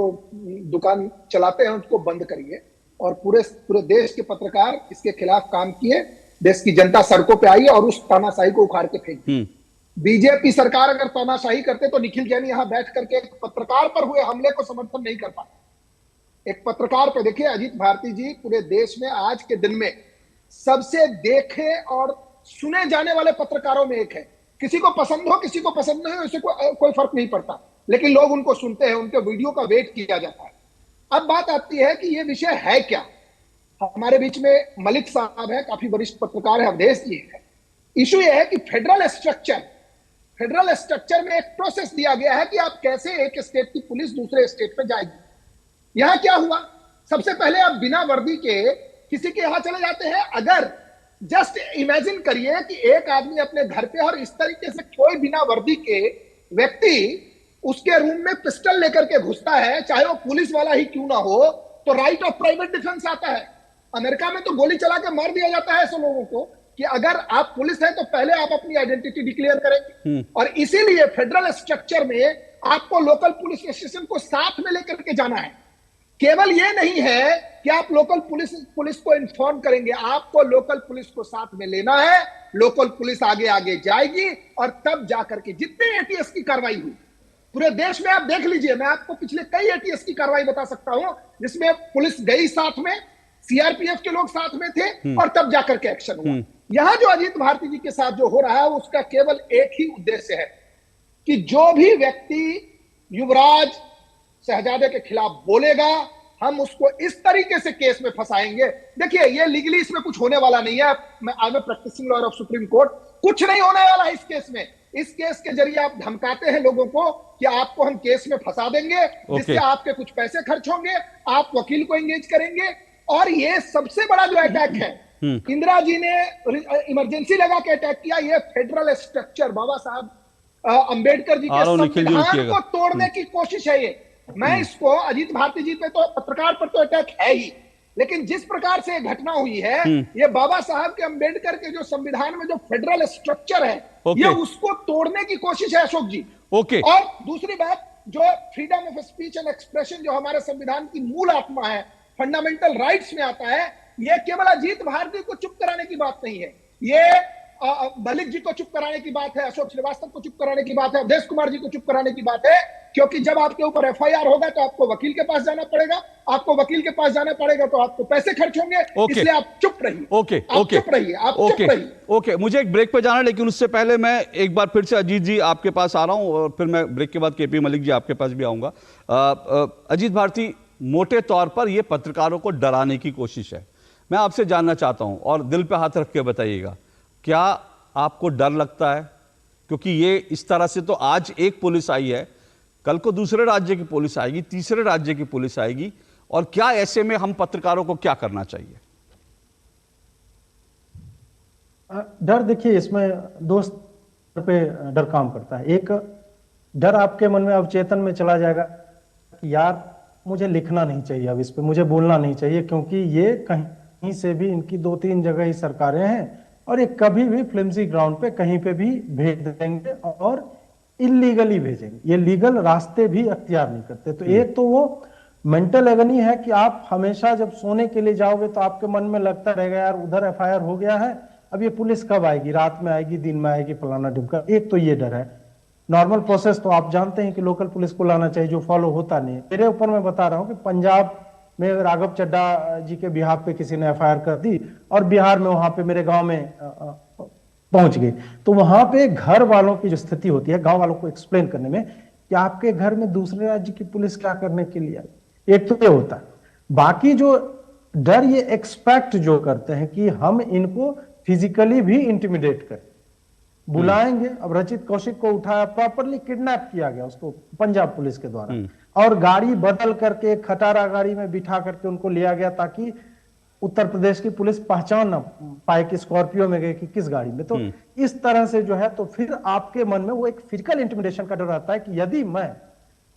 दुकान चलाते हैं उसको बंद करिए, और पूरे देश के पत्रकार इसके खिलाफ काम किए, देश की जनता सड़कों पे आई और उस तानाशाही को उखाड़ के फेंक दी। बीजेपी सरकार अगर तानाशाही करते तो निखिल जैन यहां बैठ करके एक पत्रकार पर हुए हमले को समर्थन नहीं कर पाते। एक पत्रकार पे देखिए, अजीत भारती जी पूरे देश में आज के दिन में सबसे देखे और सुने जाने वाले पत्रकारों में एक है। किसी को पसंद हो, किसी को पसंद नहीं हो, इससे कोई फर्क नहीं पड़ता, लेकिन लोग उनको सुनते हैं, उनके वीडियो का वेट किया जाता है। अब बात आती है कि ये विषय है क्या। हमारे बीच में मलिक साहब है, काफी वरिष्ठ पत्रकार है, अवधेश जी है। इशू ये है कि फेडरल स्ट्रक्चर फेडरल स्ट्रक्चर में एक प्रोसेस दिया गया है कि आप कैसे एक स्टेट की पुलिस दूसरे स्टेट पे जाएगी। यहां क्या हुआ, सबसे पहले आप बिना वर्दी के किसी के यहां चले जाते हैं। अगर जस्ट इमेजिन करिए कि एक आदमी अपने घर पे और इस तरीके से कोई बिना वर्दी के व्यक्ति उसके रूम में पिस्टल लेकर के घुसता है, चाहे वो पुलिस वाला ही क्यों ना हो, तो राइट ऑफ प्राइवेट डिफेंस आता है। अमेरिका में तो गोली चला के मार दिया जाता है ऐसे लोगों को कि अगर आप पुलिस है तो पहले आप अपनी आइडेंटिटी डिक्लेयर करेंगे। और इसीलिए फेडरल स्ट्रक्चर में आपको लोकल पुलिस स्टेशन को साथ में लेकर के जाना है। केवल ये नहीं है कि आप लोकल पुलिस को इन्फॉर्म करेंगे, आपको लोकल पुलिस को साथ में लेना है। लोकल पुलिस आगे आगे जाएगी और तब जाकर के जितने एटीएस की कार्रवाई हुई पूरे देश में आप देख लीजिए, मैं आपको पिछले कई एटीएस की कार्रवाई बता सकता हूं जिसमें पुलिस गई साथ में, सीआरपीएफ के लोग साथ में थे और तब जाकर के एक्शन हुआ। यहां जो अजीत भारती जी के साथ जो हो रहा है उसका केवल एक ही उद्देश्य है कि जो भी व्यक्ति युवराज शहजादे के खिलाफ बोलेगा हम उसको इस तरीके से केस में फंसाएंगे। देखिए ये लीगली इसमें कुछ होने वाला नहीं है। I am practising lawyer of supreme court, कुछ नहीं होने वाला है इस केस में। इस केस के जरिए आप धमकाते हैं लोगों को कि आपको हम केस में फंसा देंगे, जिससे आपके कुछ पैसे खर्च होंगे, आप वकील को एंगेज करेंगे। और ये सबसे बड़ा जो अटैक है, इंदिरा जी ने इमरजेंसी लगा के अटैक किया, ये फेडरल स्ट्रक्चर बाबा साहब अंबेडकर जी के संविधान को तोड़ने की कोशिश है। ये मैं इसको अजीत भारती जी पे तो पत्रकार पर तो अटैक है ही, लेकिन जिस प्रकार से घटना हुई है ये बाबा साहब के अंबेडकर के जो संविधान में जो फेडरल स्ट्रक्चर है ये उसको तोड़ने की कोशिश है अशोक जी। और दूसरी बात, जो freedom of speech and expression जो हमारे संविधान की मूल आत्मा है, फंडामेंटल राइट्स में आता है, ये केवल अजीत भारती को चुप कराने की बात नहीं है, ये मलिक जी को चुप कराने की बात है, अशोक श्रीवास्तव को चुप कराने की बात है, अवधेश कुमार जी को चुप कराने की बात है। क्योंकि जब आपके ऊपर एफआईआर होगा तो आपको वकील के पास जाना पड़ेगा, आपको वकील के पास जाना पड़ेगा तो आपको पैसे खर्च होंगे, इसलिए आप चुप रहिए। चुप रहिए। मुझे एक ब्रेक पे जाना है, लेकिन उससे पहले मैं एक बार फिर से अजीत जी आपके पास आ रहा हूं और फिर मैं ब्रेक के बाद केपी मलिक जी आपके पास भी आऊंगा। अजीत भारती, मोटे तौर पर यह पत्रकारों को डराने की कोशिश है। मैं आपसे जानना चाहता हूं और दिल पे हाथ रख के बताइएगा, क्या आपको डर लगता है? क्योंकि ये इस तरह से तो आज एक पुलिस आई है, कल को दूसरे राज्य की पुलिस आएगी, तीसरे राज्य की पुलिस आएगी, और क्या ऐसे में हम पत्रकारों को क्या करना चाहिए? डर, देखिए इसमें दो स्तर पे डर काम करता है। एक डर आपके मन में अवचेतन में चला जाएगा कि यार मुझे लिखना नहीं चाहिए, अब इस पे मुझे बोलना नहीं चाहिए, क्योंकि ये कहीं से भी इनकी 2-3 जगह ही सरकारें हैं और ये कभी भी फ्लिम्सी ग्राउंड पे कहीं पे भी भेज देंगे और इलीगली भेजेंगे, ये लीगल रास्ते भी अख्तियार नहीं करते। तो एक तो वो मेंटल एगनी है कि आप हमेशा जब सोने के लिए जाओगे तो आपके मन में लगता रहेगा यार उधर एफआईआर हो गया है, अब ये पुलिस कब आएगी, रात में आएगी, दिन में आएगी, फलाना ढिमका। एक तो ये डर है। नॉर्मल प्रोसेस तो आप जानते हैं कि लोकल पुलिस को लाना चाहिए, जो फॉलो होता नहीं है। मेरे ऊपर मैं बता रहा हूँ कि पंजाब में राघव चड्डा जी के बिहार पे किसी ने एफआईआर कर दी और बिहार में वहां पे मेरे गांव में पहुंच गए, तो वहां पे घर वालों की जो स्थिति होती है, गांव वालों को एक्सप्लेन करने में कि आपके घर में दूसरे राज्य की पुलिस क्या करने के लिए आई, एक तो ये होता है। बाकी जो डर, ये एक्सपेक्ट जो करते हैं कि हम इनको फिजिकली भी इंटिमिडेट करें, बुलाएंगे। अब रचित कौशिक को उठाया, प्रॉपरली किडनैप किया गया उसको पंजाब पुलिस के द्वारा, और गाड़ी बदल करके खटारा गाड़ी में बिठा करके उनको लिया गया ताकि उत्तर प्रदेश की पुलिस पहचान ना पाए कि स्कॉर्पियो में गए कि किस गाड़ी में। तो इस तरह से जो है, तो फिर आपके मन में वो एक फिजिकल इंटिमिडेशन का डर रहता है कि यदि मैं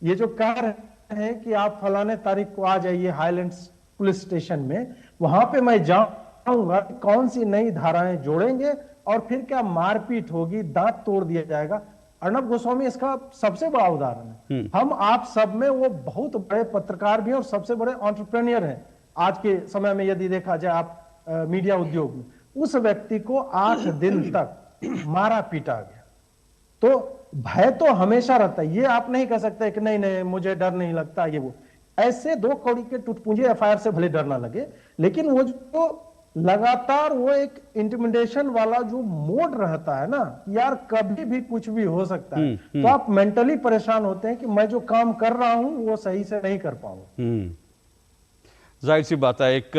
ये जो कह रहे हैं कि आप फलाने तारीख को आ जाइए हाईलैंड्स पुलिस स्टेशन में, वहां पे मैं जाऊंगा, कौन सी नई धाराएं जोड़ेंगे और फिर क्या मारपीट होगी, दांत तोड़ दिया जाएगा। अर्णब गोस्वामी इसका सबसे बड़ा उदाहरण है। हम आप सब में वो बहुत बड़े पत्रकार भी हैं और सबसे बड़े एंटरप्रेन्योर हैं आज के समय में, यदि देखा जाए आप मीडिया उद्योग में। उस व्यक्ति को 8 दिन तक मारा पीटा गया, तो भय तो हमेशा रहता है। ये आप नहीं कह सकते कि नहीं नहीं मुझे डर नहीं लगता, ये वो ऐसे 2 कौड़ी के टुटपुंजे एफआईआर से भले डर ना लगे, लेकिन वो जो लगातार वो एक इंटिमिडेशन वाला जो मोड रहता है ना, यार कभी भी कुछ भी हो सकता है, तो आप मेंटली परेशान होते हैं कि मैं जो काम कर रहा हूं वो सही से नहीं कर पाऊंगा। जाहिर सी बात है, एक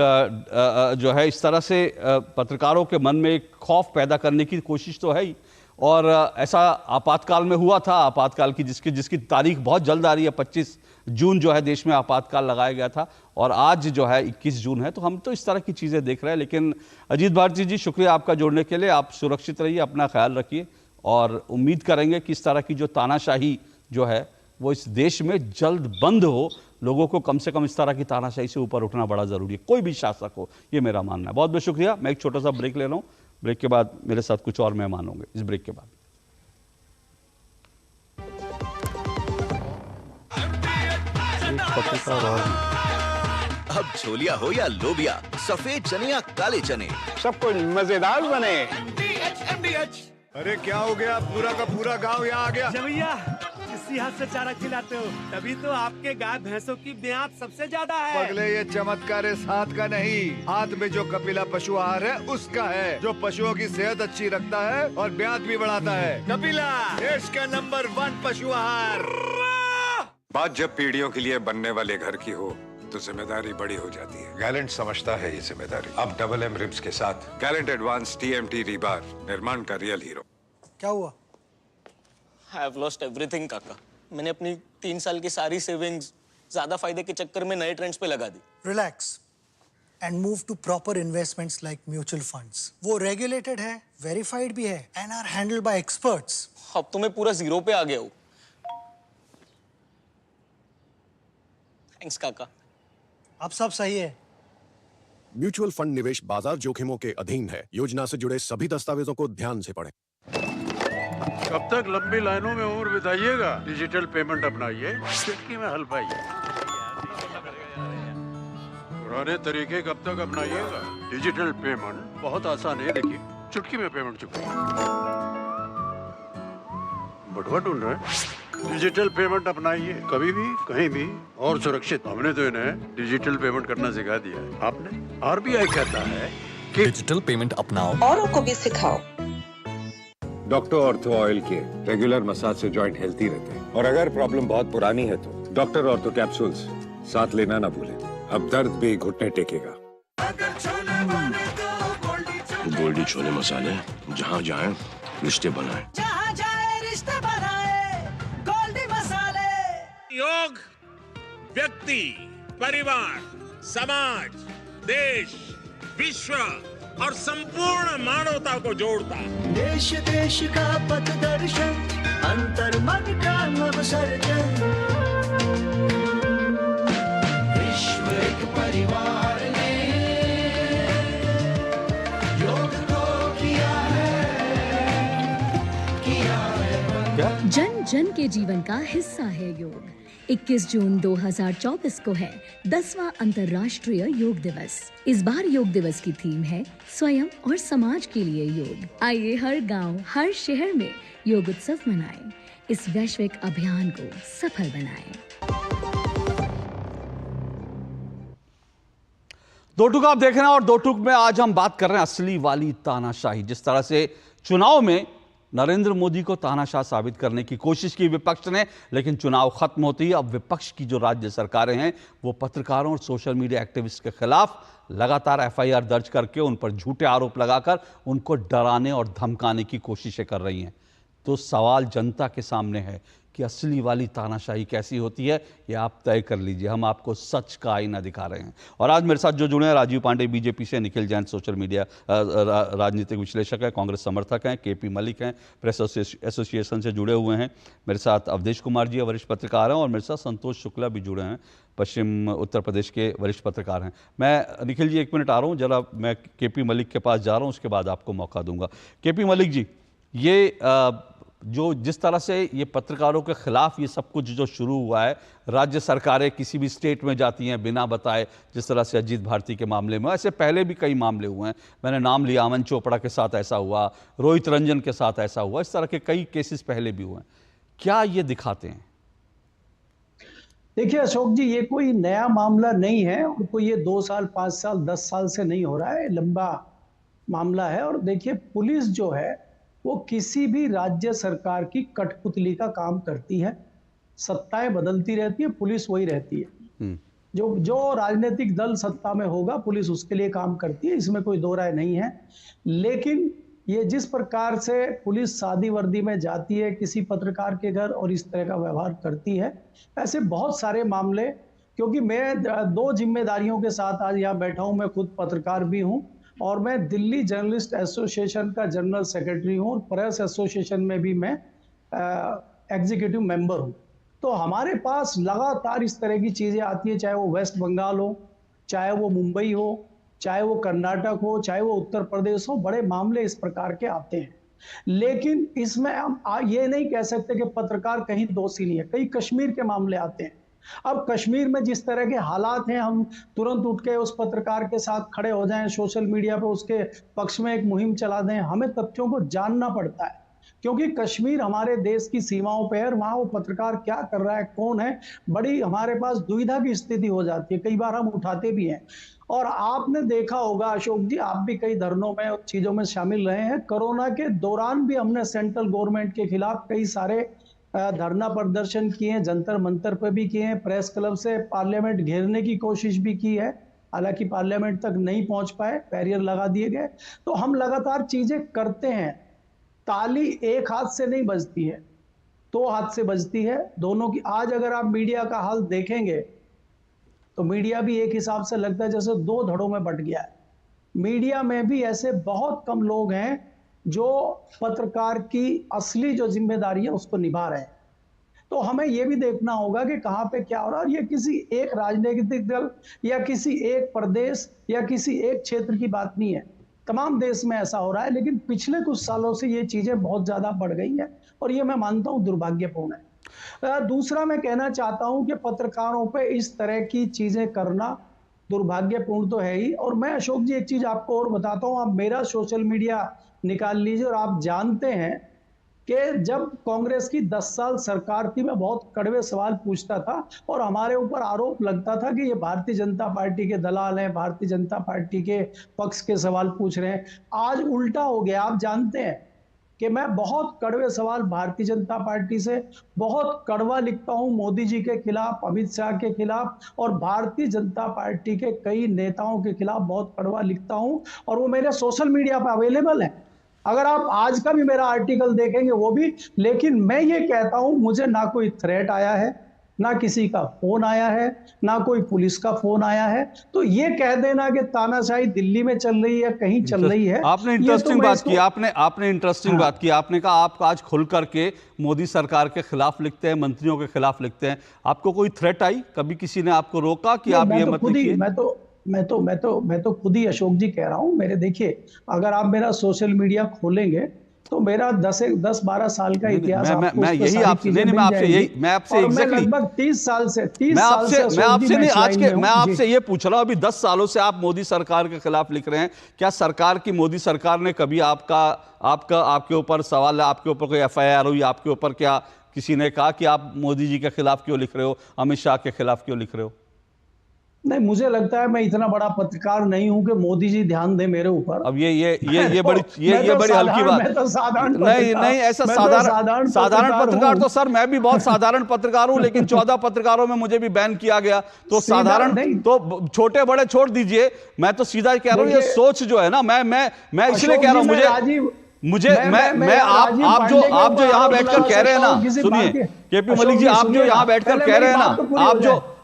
जो है इस तरह से पत्रकारों के मन में एक खौफ पैदा करने की कोशिश तो है ही, और ऐसा आपातकाल में हुआ था, आपातकाल की जिसकी तारीख बहुत जल्द आ रही है। 25 जून जो है देश में आपातकाल लगाया गया था और आज जो है 21 जून है। तो हम तो इस तरह की चीज़ें देख रहे हैं। लेकिन अजीत भारती जी, शुक्रिया आपका जुड़ने के लिए। आप सुरक्षित रहिए, अपना ख्याल रखिए और उम्मीद करेंगे कि इस तरह की जो तानाशाही जो है वो इस देश में जल्द बंद हो। लोगों को कम से कम इस तरह की तानाशाही से ऊपर उठना बड़ा ज़रूरी है, कोई भी शासक हो, ये मेरा मानना है। बहुत बहुत शुक्रिया। मैं एक छोटा सा ब्रेक ले रहा हूँ। ब्रेक के बाद मेरे साथ कुछ और मेहमान होंगे। इस ब्रेक के बाद अब छोलिया हो या लोबिया, सफेद चने या काले चने, सब कुछ मजेदार बने। अरे क्या हो गया, पूरा का पूरा गांव यहाँ आ गया। भैया इसी हाथ से चारा खिलाते हो, तभी तो आपके गाय भैंसों की ब्याज सबसे ज्यादा है। पगले, ये चमत्कार इस हाथ का नहीं, हाथ में जो कपिला पशु आहार है उसका है, जो पशुओं की सेहत अच्छी रखता है और ब्याज भी बढ़ाता है। कपिला, देश का नंबर 1 पशु आहार। बात जब पीढ़ियों के लिए बनने वाले घर की हो तो जिम्मेदारी बड़ी हो जाती है। गैलेंट समझता है ये जिम्मेदारी। अब डबल एम रिब्स के साथ गैलेंट एडवांस TMT रीबार, निर्माण का रियल हीरो। क्या हुआ? I have lost everything काका। मैंने अपनी 3 साल की सारी सेविंग्स ज्यादा फायदे के चक्कर में नए ट्रेंड्स पे लगा दी। Relax and move to proper investments like mutual funds. वो रेगुलेटेड है, वेरीफाइड भी है and are handled by experts. अब तो मैं पूरा जीरो पे आ गया हूँ। थैंक्स काका। अब सब सही है। म्यूचुअल फंड निवेश बाजार जोखिमों के अधीन है। योजना से जुड़े सभी दस्तावेजों को ध्यान से पढ़ें। कब तक लंबी लाइनों में उम्र बिताइएगा? डिजिटल पेमेंट अपनाइए, चुटकी में हल पाइए। पुराने तरीके कब तक अपनाइएगा? डिजिटल पेमेंट बहुत आसान है। देखिए, चुटकी में पेमेंट चुकाइए। बटुआ ढूंढ रहे हैं? डिजिटल पेमेंट अपनाइए, कभी भी कहीं भी और सुरक्षित। हमने तो इन्हें डिजिटल पेमेंट करना सिखा दिया है। आपने? RBI कहता है कि डिजिटल पेमेंट अपनाओ, औरों को भी सिखाओ। डॉक्टर ऑर्थो ऑयल के रेगुलर मसाज से जॉइंट हेल्थी रहते हैं। और अगर प्रॉब्लम बहुत पुरानी है तो डॉक्टर ऑर्थो कैप्सूल्स साथ लेना ना भूलें। अब दर्द भी घुटने टेकेगा। गोल्डी छोले मसाले, जहाँ जाए रिश्ते बनाए, जहाँ जाए रिश्ते बनाए, गोल्डी मसाले। योग व्यक्ति, परिवार, समाज, देश, विश्व और संपूर्ण मानवता को जोड़ता। देश देश का पथदर्शन, अंतर मन का नव सर्जन। विश्व एक परिवार ने योग को किया है। जन जन के जीवन का हिस्सा है योग। 21 जून 2024 को है 10वां अंतर्राष्ट्रीय योग दिवस। इस बार योग दिवस की थीम है स्वयं और समाज के लिए योग। आइए हर गांव, हर शहर में योग उत्सव मनाएं। इस वैश्विक अभियान को सफल बनाएं। दो टूक आप देख रहे हैं और दो टूक में आज हम बात कर रहे हैं असली वाली तानाशाही। जिस तरह से चुनाव में नरेंद्र मोदी को तानाशाह साबित करने की कोशिश की विपक्ष ने, लेकिन चुनाव खत्म होते ही अब विपक्ष की जो राज्य सरकारें हैं वो पत्रकारों और सोशल मीडिया एक्टिविस्ट के खिलाफ लगातार FIR दर्ज करके उन पर झूठे आरोप लगाकर उनको डराने और धमकाने की कोशिशें कर रही हैं। तो सवाल जनता के सामने है कि असली वाली तानाशाही कैसी होती है, ये आप तय कर लीजिए। हम आपको सच का आईना दिखा रहे हैं। और आज मेरे साथ जो जुड़े हैं, राजीव पांडे BJP से, निखिल जैन सोशल मीडिया राजनीतिक विश्लेषक हैं, कांग्रेस समर्थक हैं, KP मलिक हैं, प्रेस एसोसिएशन से जुड़े हुए हैं। मेरे साथ अवधेश कुमार जी वरिष्ठ पत्रकार हैं और मेरे साथ संतोष शुक्ला भी जुड़े हैं, पश्चिम उत्तर प्रदेश के वरिष्ठ पत्रकार हैं। मैं निखिल जी 1 मिनट आ रहा हूँ, जरा मैं KP मलिक के पास जा रहा हूँ, उसके बाद आपको मौका दूंगा। KP मलिक जी, ये जो जिस तरह से ये पत्रकारों के खिलाफ ये सब कुछ जो शुरू हुआ है, राज्य सरकारें किसी भी स्टेट में जाती हैं बिना बताए, जिस तरह से अजीत भारती के मामले में, ऐसे पहले भी कई मामले हुए हैं। मैंने नाम लिया, अमन चोपड़ा के साथ ऐसा हुआ, रोहित रंजन के साथ ऐसा हुआ, इस तरह के कई केसेस पहले भी हुए हैं। क्या ये दिखाते हैं? देखिए अशोक जी, ये कोई नया मामला नहीं है और कोई ये 2 साल 5 साल 10 साल से नहीं हो रहा है, लंबा मामला है। और देखिए पुलिस जो है वो किसी भी राज्य सरकार की कठपुतली का काम करती है। सत्ताएं बदलती रहती है, पुलिस वही रहती है। जो राजनीतिक दल सत्ता में होगा पुलिस उसके लिए काम करती है, इसमें कोई दो राय नहीं है। लेकिन ये जिस प्रकार से पुलिस सादी वर्दी में जाती है किसी पत्रकार के घर और इस तरह का व्यवहार करती है, ऐसे बहुत सारे मामले, क्योंकि मैं 2 जिम्मेदारियों के साथ आज यहाँ बैठा हूँ। मैं खुद पत्रकार भी हूँ और मैं दिल्ली जर्नलिस्ट एसोसिएशन का जनरल सेक्रेटरी हूँ और प्रेस एसोसिएशन में भी मैं एग्जीक्यूटिव मेंबर हूँ। तो हमारे पास लगातार इस तरह की चीज़ें आती है, चाहे वो वेस्ट बंगाल हो, चाहे वो मुंबई हो, चाहे वो कर्नाटक हो, चाहे वो उत्तर प्रदेश हो, बड़े मामले इस प्रकार के आते हैं। लेकिन इसमें हम ये नहीं कह सकते कि पत्रकार कहीं दोषी नहीं है। कई कश्मीर के मामले आते हैं। अब कश्मीर में जिस तरह के हालात हैं, हम तुरंत उठ के उस पत्रकार के साथ खड़े हो जाएं, सोशल मीडिया पे उसके पक्ष में एक मुहिम चला दें? हमें तथ्यों को जानना पड़ता है, क्योंकि कश्मीर हमारे देश की सीमाओं पर, वहां वो पत्रकार क्या कर रहा है, कौन है, बड़ी हमारे पास दुविधा की स्थिति हो जाती है। कई बार हम उठाते भी हैं। और आपने देखा होगा अशोक जी, आप भी कई धरनों में चीजों में शामिल रहे हैं। कोरोना के दौरान भी हमने सेंट्रल गवर्नमेंट के खिलाफ कई सारे धरना प्रदर्शन किए हैं, जंतर मंतर पर भी किए हैं, प्रेस क्लब से पार्लियामेंट घेरने की कोशिश भी की है, हालांकि पार्लियामेंट तक नहीं पहुंच पाए, बैरियर लगा दिए गए। तो हम लगातार चीजें करते हैं। ताली एक हाथ से नहीं बजती है, 2 हाथ से बजती है, दोनों की। आज अगर आप मीडिया का हाल देखेंगे तो मीडिया भी एक हिसाब से लगता है जैसे 2 धड़ों में बट गया है। मीडिया में भी ऐसे बहुत कम लोग हैं जो पत्रकार की असली जो जिम्मेदारी है उसको निभा रहे हैं। तो हमें यह भी देखना होगा कि कहां पे क्या हो रहा है। और ये किसी एक राजनीतिक दल या किसी एक प्रदेश या किसी एक क्षेत्र की बात नहीं है, तमाम देश में ऐसा हो रहा है। लेकिन पिछले कुछ सालों से ये चीजें बहुत ज्यादा बढ़ गई हैं और ये मैं मानता हूं दुर्भाग्यपूर्ण है। दूसरा मैं कहना चाहता हूं कि पत्रकारों पे इस तरह की चीजें करना दुर्भाग्यपूर्ण तो है ही। और मैं अशोक जी एक चीज आपको और बताता हूं, आप मेरा सोशल मीडिया निकाल लीजिए और आप जानते हैं कि जब कांग्रेस की 10 साल सरकार थी, मैं बहुत कड़वे सवाल पूछता था और हमारे ऊपर आरोप लगता था कि ये भारतीय जनता पार्टी के दलाल हैं, भारतीय जनता पार्टी के पक्ष के सवाल पूछ रहे हैं। आज उल्टा हो गया। आप जानते हैं कि मैं बहुत कड़वे सवाल भारतीय जनता पार्टी से बहुत कड़वा लिखता हूं, मोदी जी के खिलाफ, अमित शाह के खिलाफ और भारतीय जनता पार्टी के कई नेताओं के खिलाफ बहुत कड़वा लिखता हूं और वो मेरे सोशल मीडिया पर अवेलेबल है। अगर आप आज का भी मेरा आर्टिकल देखेंगे वो भी। लेकिन मैं ये कहता हूं, मुझे ना कोई थ्रेट आया है, ना किसी का फोन आया है, ना कोई पुलिस का फोन आया है। तो ये कह देना कि तानाशाही दिल्ली में चल रही है, कहीं चल रही है। आपने इंटरेस्टिंग बात की, आपने इंटरेस्टिंग बात की। आपने कहा आप आज खुल करके मोदी सरकार के खिलाफ लिखते हैं, मंत्रियों के खिलाफ लिखते हैं। आपको कोई थ्रेट आई? कभी किसी ने आपको रोका कि आप ये मत लिखिए? मैं तो खुद ही अशोक जी कह रहा हूं। मेरे देखिए, अगर आप मेरा सोशल मीडिया खोलेंगे तो मेरा 10-12 साल का इतिहास मैं यही आपसे लगभग 30 साल से मैं आपसे ये पूछ रहा हूं, अभी 10 सालों से आप मोदी सरकार के खिलाफ लिख रहे हैं। क्या सरकार की, मोदी सरकार ने कभी आपके ऊपर सवाल, आपके ऊपर कोई FIR हुई आपके ऊपर? क्या किसी ने कहा कि आप मोदी जी के खिलाफ क्यों लिख रहे हो, अमित शाह के खिलाफ क्यों लिख रहे हो? नहीं, मुझे लगता है मैं इतना बड़ा पत्रकार नहीं हूं कि मोदी जी ध्यान दे मेरे ऊपर। अब ये बड़ी हल्की बात। नहीं, ऐसा साधारण पत्रकार तो सर मैं भी बहुत साधारण पत्रकार हूं, लेकिन 14 पत्रकारों में मुझे भी बैन किया गया। तो साधारण तो छोटे बड़े छोड़ दीजिए, मैं तो सीधा कह रहा हूं, ये सोच जो है ना, मैं इसलिए कह रहा हूं, आप जो यहाँ बैठकर कह रहे हैं ना, सुनिए केपी मलिक जी, आप जो यहाँ बैठकर कह रहे हैं ना,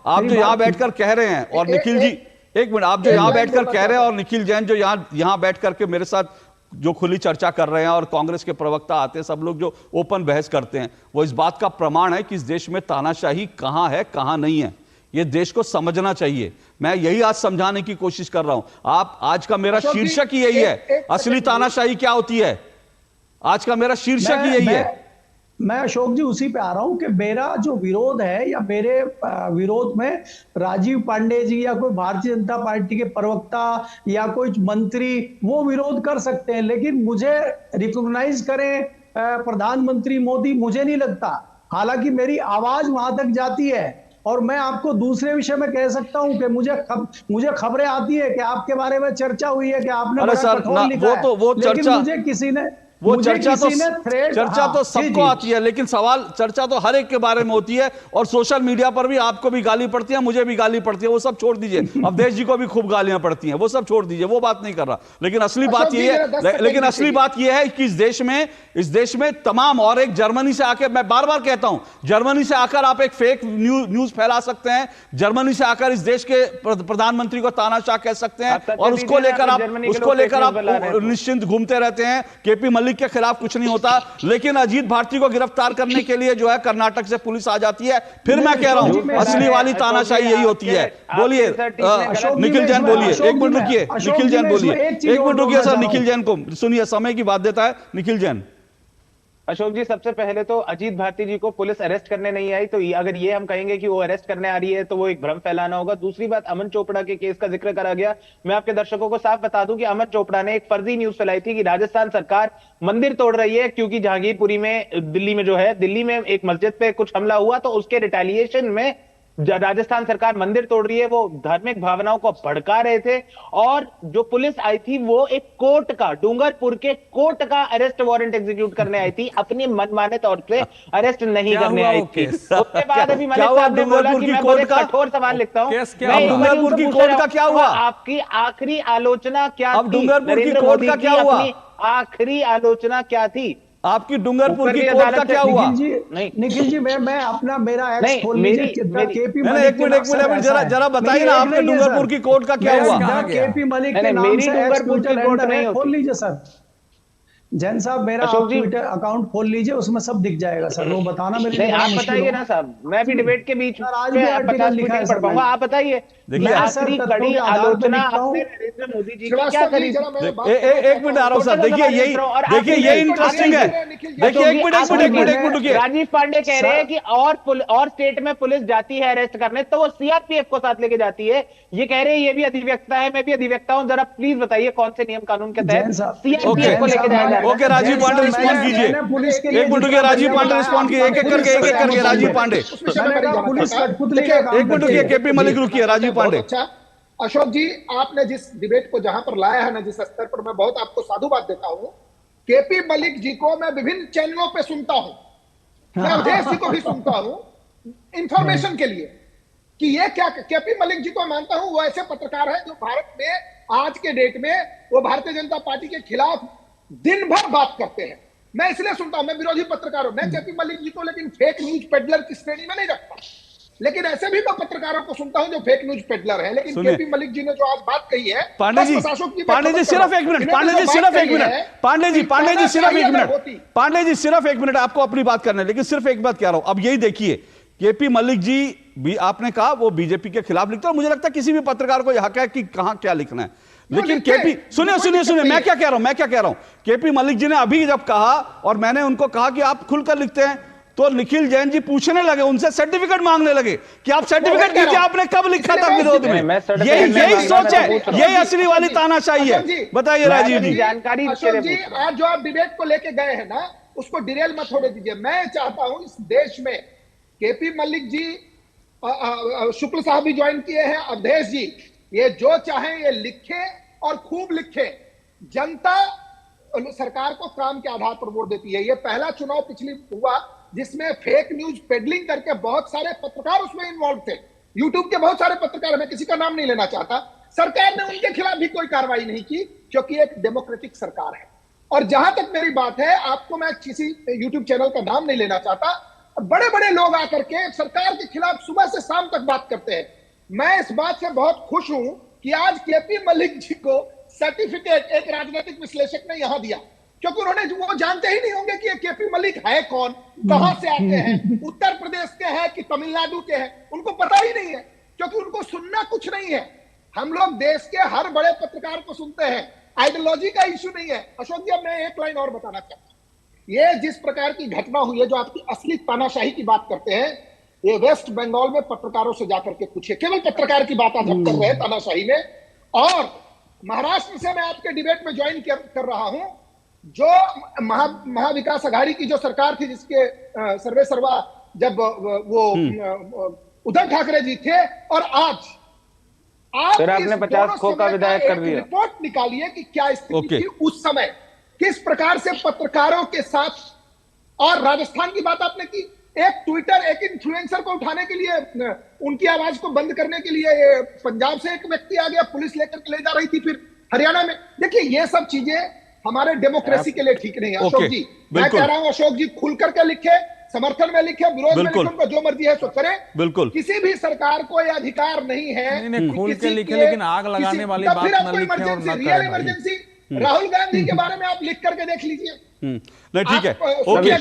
आप जो यहाँ बैठकर कह रहे हैं, और निखिल जी एक मिनट, आप जो यहाँ बैठकर कह रहे हैं और निखिल जैन जो यहाँ बैठकर के मेरे साथ जो खुली चर्चा कर रहे हैं और कांग्रेस के प्रवक्ता आते हैं, सब लोग जो ओपन बहस करते हैं, वो इस बात का प्रमाण है कि इस देश में तानाशाही कहां है कहां नहीं है। ये देश को समझना चाहिए। मैं यही आज समझाने की कोशिश कर रहा हूं। आज का मेरा शीर्षक ही यही है, असली तानाशाही क्या होती है। आज का मेरा शीर्षक ही यही है। मैं अशोक जी उसी पे आ रहा हूं कि मेरा जो विरोध है, या मेरे विरोध में राजीव पांडे जी या कोई भारतीय जनता पार्टी के प्रवक्ता या कोई मंत्री वो विरोध कर सकते हैं, लेकिन मुझे रिकॉग्नाइज करें प्रधानमंत्री मोदी, मुझे नहीं लगता। हालांकि मेरी आवाज वहां तक जाती है और मैं आपको दूसरे विषय में कह सकता हूं कि मुझे खबरें आती है कि आपके बारे में चर्चा हुई है कि आपने बड़ा कठोर लिखा है, लेकिन मुझे किसी ने वो मुझे चर्चा किसी ने thread- चर्चा हाँ, तो जी, सबको जी। आती है, लेकिन सवाल चर्चा तो हर एक के बारे में होती है, और सोशल मीडिया पर भी आपको भी गाली पड़ती है, मुझे भी गाली पड़ती है, वो सब छोड़ दीजिए। अवधेश जी को भी खूब गालियां पड़ती हैं, वो सब छोड़ दीजिए, वो बात नहीं कर रहा। लेकिन असली बात ये है, लेकिन असली बात ये है कि इस देश में तमाम, और एक जर्मनी से आकर, मैं बार बार कहता हूं, जर्मनी से आकर आप एक फेक न्यूज फैला सकते हैं, जर्मनी से आकर इस देश के प्रधानमंत्री को तानाशाह कह सकते हैं, और उसको लेकर आप निश्चिंत घूमते रहते हैं। केपी मलिक के खिलाफ कुछ नहीं होता, लेकिन अजीत भारती को गिरफ्तार करने के लिए जो है कर्नाटक से पुलिस आ जाती है। फिर मैं कह रहा हूं, असली वाली तानाशाही यही होती है। बोलिए निखिल जैन, बोलिए। एक मिनट रुकिए, निखिल जैन बोलिए, एक मिनट रुकिए सर, निखिल जैन को सुनिए, समय की बाध्यता है। निखिल जैन। अशोक जी, सबसे पहले तो अजीत भारती जी को पुलिस अरेस्ट करने नहीं आई, तो अगर ये हम कहेंगे कि वो अरेस्ट करने आ रही है तो वो एक भ्रम फैलाना होगा। दूसरी बात, अमन चोपड़ा के केस का जिक्र करा गया। मैं आपके दर्शकों को साफ बता दूं कि अमन चोपड़ा ने एक फर्जी न्यूज फैलाई थी कि राजस्थान सरकार मंदिर तोड़ रही है, क्योंकि जहांगीरपुरी में, दिल्ली में एक मस्जिद पे कुछ हमला हुआ, तो उसके रिटेलिएशन में राजस्थान सरकार मंदिर तोड़ रही है। वो धार्मिक भावनाओं को भड़का रहे थे, और जो पुलिस आई थी वो एक कोर्ट का, डूंगरपुर के कोर्ट का अरेस्ट वारंट एग्जीक्यूट करने आई थी, अपनी मनमाने तौर से अरेस्ट नहीं करने आई थी। उसके बाद अभी मलिक साहब ने बोला कि मैं बहुत कठोर सवाल लिखता हूं। डूंगरपुर की कोर्ट का क्या हुआ? आपकी आखिरी आलोचना क्या अब डूंगरपुर की कोर्ट का क्या हुआ? आखिरी आलोचना क्या थी आपकी? डूंगरपुर की कोर्ट का क्या हुआ? निखिल जी, मैं अपना मेरा एक्स खोल लीजिए। एक मिनट जरा बताइए ना, आपके डूंगरपुर की कोर्ट का क्या हुआ? केपी मलिक के नाम से ट्विटर हैंडल है, खोल लीजिए सर। जैन साहब, मेरा ट्विटर अकाउंट खोल लीजिए, उसमें सब दिख जाएगा सर। वो बताना मेरे लिए आप बताइए ना साहब, मैं भी डिबेट के बीच में 50 लिखा है, पढ़ पाऊंगा। आप बताइए, आखिरी कड़ी आलोचना आपने नरेंद्र मोदी जी की क्या करी? एक मिनट आ रहा हूं सर, देखिए ये इंटरेस्टिंग है। देखिए एक मिनट रुकिए। राजीव पांडे कह रहे हैं कि और स्टेट में पुलिस जाती है अरेस्ट करने, तो वो सीआरपीएफ को साथ लेके जाती है। ये कह रहे हैं ये भी अधिवक्ता है, मैं भी अधिवक्ता हूं। जरा प्लीज बताइए कौन से नियम कानून के तहत सीआरपीएफ को लेके जाया? ओके, राजीव पांडे रिस्पॉन्ड कीजिए। एक मिनट रुकिए, राजीव पांडे रिस्पॉन्ड कीजिए, एक एक करके राजीव पांडे। एक मिनट रुकिए, केपी मलिक रुकिए, राजीव पांडे। अच्छा अशोक जी, आपने जिस डिबेट को जहां पर लाया है ना, जिस स्तर पर, मैं बहुत आपको साधुवाद देता हूं। केपी मलिक जी को मैं विभिन्न चैनलों पे सुनता हूं, मैं अवधेश जी को भी सुनता हूं इंफॉर्मेशन के लिए कि ये क्या। केपी मलिक जी को मानता हूं वो ऐसे पत्रकार हैं जो भारत में आज के डेट में वो भारतीय जनता पार्टी के खिलाफ दिन भर बात करते हैं। मैं इसलिए सुनता हूं, मैं विरोधी पत्रकार हूं। मैं केपी मलिक जी को लेकिन फेक न्यूज पेडलर की श्रेणी में नहीं रखता, लेकिन ऐसे भी मैं पत्रकारों को सुनता हूं जो फेक न्यूज पेडलर है। लेकिन केपी मलिक जी ने जो आज बात कही है, पांडे जी सिर्फ एक मिनट, पांडे जी सिर्फ एक मिनट, पांडे जी सिर्फ एक मिनट, आपको अपनी बात करना है, लेकिन सिर्फ एक बात कह रहा हूं। अब यही देखिए, केपी मलिक जी भी, आपने कहा वो बीजेपी के खिलाफ लिखता है, मुझे लगता है किसी भी पत्रकार को यह हक है कि कहां क्या लिखना है। लेकिन केपी, सुनिए, मैं क्या कह रहा हूं, केपी मलिक जी ने अभी जब कहा, और मैंने उनको कहा कि आप खुलकर लिखते हैं, तो निखिल जैन जी पूछने लगे, उनसे सर्टिफिकेट मांगने लगे कि आप सर्टिफिकेट दीजिए, आपने कब लिखा था विरोध में? यही सोच है, यही असली वाली तानाशाही है। बताइए राजीव जी। जानकारी आज जो आप डिबेट को लेके गए हैं ना, उसको डिरेल मत होने दीजिए। मैं चाहता हूं इस देश में केपी मलिक जी, शुक्ल साहब भी ज्वाइन किए हैं, अवधेश जी, ये जो चाहे ये लिखे और खूब लिखे। जनता सरकार को काम के आधार पर वोट देती है। ये पहला चुनाव पिछली हुआ जिसमें फेक न्यूज पेडलिंग करके बहुत सारे पत्रकार उसमें इन्वॉल्व थे। यूट्यूब के बहुत सारे पत्रकार, मैं किसी का नाम नहीं लेना चाहता। सरकार ने उनके खिलाफ भी कोई कार्रवाई नहीं की, क्योंकि एक डेमोक्रेटिक सरकार है। और जहां तक मेरी बात है, आपको मैं किसी यूट्यूब चैनल का नाम नहीं लेना चाहता, बड़े बड़े लोग आकर के सरकार के खिलाफ सुबह से शाम तक बात करते हैं। मैं इस बात से बहुत खुश हूं कि आज केपी मलिक जी को सर्टिफिकेट एक राजनीतिक विश्लेषक ने यहां दिया, क्योंकि वो जानते ही नहीं होंगे कि ये केपी मलिक है कौन, कहां से आते हैं, उत्तर प्रदेश के हैं कि तमिलनाडु के हैं, उनको पता ही नहीं है, क्योंकि उनको सुनना कुछ नहीं है। हम लोग देश के हर बड़े पत्रकार को सुनते हैं, आइडियोलॉजी का इश्यू नहीं है। अशोक जी, अब मैं एक लाइन और बताना चाहता हूं। ये जिस प्रकार की घटना हुई है, जो आपकी असली तानाशाही की बात करते हैं, ये वेस्ट बंगाल में पत्रकारों से जाकर के पूछिए। केवल पत्रकार की बात आज हम कर रहे हैं तानाशाही में। और महाराष्ट्र से मैं आपके डिबेट में ज्वाइन कर रहा हूं, जो महाविकास अघाड़ी की जो सरकार थी, जिसके सर्वे सर्वा जब वो उद्धव ठाकरे जी थे, और आज आपने 50 खो का विधायक कर दिया। रिपोर्ट निकालिए कि क्या स्थिति थी उस समय। किस प्रकार से पत्रकारों के साथ, और राजस्थान की बात आपने की, एक ट्विटर, एक इन्फ्लुएंसर को उठाने के लिए, उनकी आवाज को बंद करने के लिए पंजाब से एक व्यक्ति आ गया, पुलिस लेकर के ले जा रही थी, फिर हरियाणा में। देखिए ये सब चीजें हमारे डेमोक्रेसी के लिए ठीक नहीं है। अशोक जी, मैं कह रहा हूं अशोक जी खुल करके लिखे, समर्थन में लिखे, विरोध में लिखे, उनको जो मर्जी है सो करे। बिल्कुल, किसी भी सरकार को यह अधिकार नहीं है नहीं, खुल के लिखे, लेकिन आग लगाने वाली बात न लिखें और न रियल इमरजेंसी राहुल गांधी के बारे में आप लिख करके देख लीजिए। नहीं ठीक है, ओके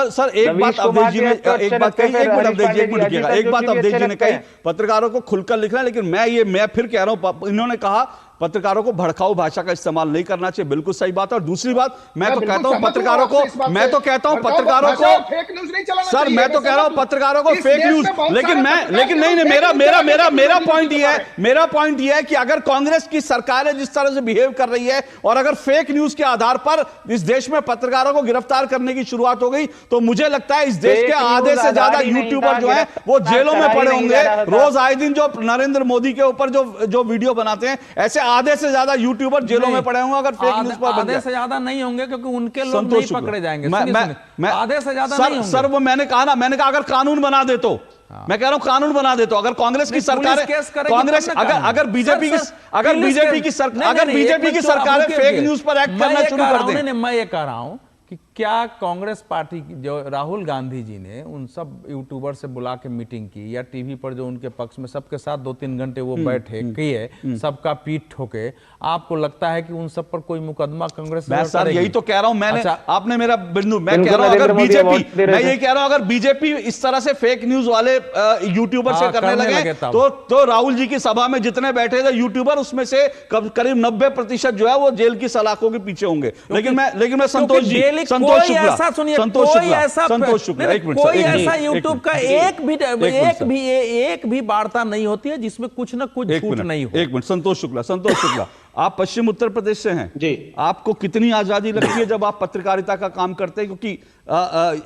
सर एक बात अवधेश जी ने एक बात कही, एक मिनट अवधेश जी, एक मिनट रुकिएगा, एक बात अवधेश जी ने कही पत्रकारों को खुलकर लिखना, लेकिन मैं फिर कह रहा हूं, इन्होंने कहा पत्रकारों को भड़काऊ भाषा का इस्तेमाल नहीं करना चाहिए, बिल्कुल सही बात है। और दूसरी बात, मैं तो कहता हूं पत्रकारों को, मैं तो कहता हूं पत्रकारों को, सर मैं तो कह रहा हूं पत्रकारों को फेक न्यूज, लेकिन नहीं, मेरा पॉइंट ये है कि अगर कांग्रेस की सरकारें जिस तरह से बिहेव कर रही है और अगर फेक न्यूज के आधार पर इस देश में पत्रकारों को गिरफ्तार करने की शुरुआत हो गई, तो मुझे लगता है इस देश के आधे से ज्यादा यूट्यूबर जो है वो जेलों में पड़े होंगे। रोज आए दिन जो नरेंद्र मोदी के ऊपर जो वीडियो बनाते हैं, ऐसे आधे से ज्यादा यूट्यूबर जेलों में पड़े होंगे अगर फेक न्यूज पर। आधे से ज्यादा नहीं होंगे क्योंकि उनके लोग नहीं पकड़े जाएंगे। मैं आधे से ज्यादा नहीं होंगे। सर वो मैंने कहा अगर कानून बना दे तो, मैं कह रहा हूं कानून बना दे तो, अगर कांग्रेस की सरकार, कांग्रेस अगर बीजेपी की सरकार फेक न्यूज पर एक्ट करना शुरू कर दे। मैं ये कह रहा हूं कि क्या कांग्रेस पार्टी की जो राहुल गांधी जी ने उन सब यूट्यूबर से बुला के मीटिंग की, या टीवी पर जो उनके पक्ष में सबके साथ 2-3 घंटे वो बैठे किए, सबका पीठ ठोके, आपको लगता है कि उन सब पर कोई मुकदमा कांग्रेस? मैं सर यही तो कह रहा हूं, मैंने आपने मेरा बिंदु, मैं कह रहा हूं अगर बीजेपी, मैं यही कह रहा हूं अगर बीजेपी इस तरह से फेक न्यूज वाले यूट्यूबर से करने लगे तो राहुल जी की सभा में जितने बैठे थे यूट्यूबर, उसमें से करीब 90% जो है वो जेल की सलाखों के पीछे होंगे। लेकिन मैं संतोष शुक्ला कोई ऐसा यूट्यूब का एक भी वार्ता नहीं होती है जिसमें कुछ ना कुछ झूठ नहीं हो। एक मिनट, संतोष शुक्ला, आप पश्चिम उत्तर प्रदेश से हैं जी, आपको कितनी आजादी लगती है जब आप पत्रकारिता का काम करते हैं? क्योंकि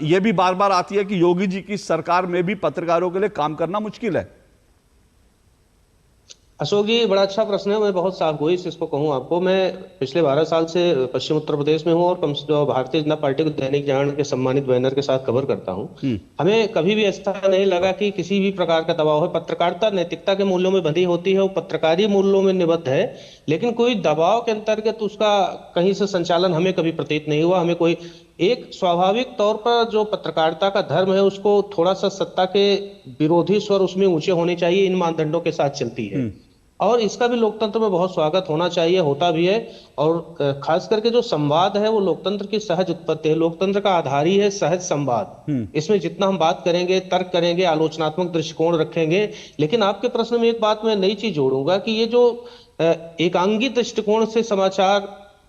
यह भी बार बार आती है कि योगी जी की सरकार में भी पत्रकारों के लिए काम करना मुश्किल है। अशोक जी, बड़ा अच्छा प्रश्न है। मैं बहुत साफ गोई से इसको कहूं आपको, मैं पिछले 12 साल से पश्चिम उत्तर प्रदेश में हूं और जो भारतीय जनता पार्टी को दैनिक जागरण के सम्मानित बैनर के साथ कवर करता हूं। हमें कभी भी ऐसा नहीं लगा कि किसी भी प्रकार का दबाव है। पत्रकारिता नैतिकता के मूल्यों में बंधी होती है, वो पत्रकारी मूल्यों में निबद्ध है, लेकिन कोई दबाव के अंतर्गत उसका कहीं से संचालन हमें कभी प्रतीत नहीं हुआ। हमें कोई एक स्वाभाविक तौर पर जो पत्रकारिता का धर्म है उसको थोड़ा सा सत्ता के विरोधी स्वर उसमें ऊंचे होने चाहिए, इन मानदंडों के साथ चलती है और इसका भी लोकतंत्र में बहुत स्वागत होना चाहिए, होता भी है। और खास करके जो संवाद है वो लोकतंत्र की सहज उत्पत्ति है। लोकतंत्र का आधार ही है सहज संवाद। इसमें जितना हम बात करेंगे, तर्क करेंगे, आलोचनात्मक दृष्टिकोण रखेंगे। लेकिन आपके प्रश्न में एक बात मैं नई चीज जोड़ूंगा कि ये जो एकांगी दृष्टिकोण से समाचार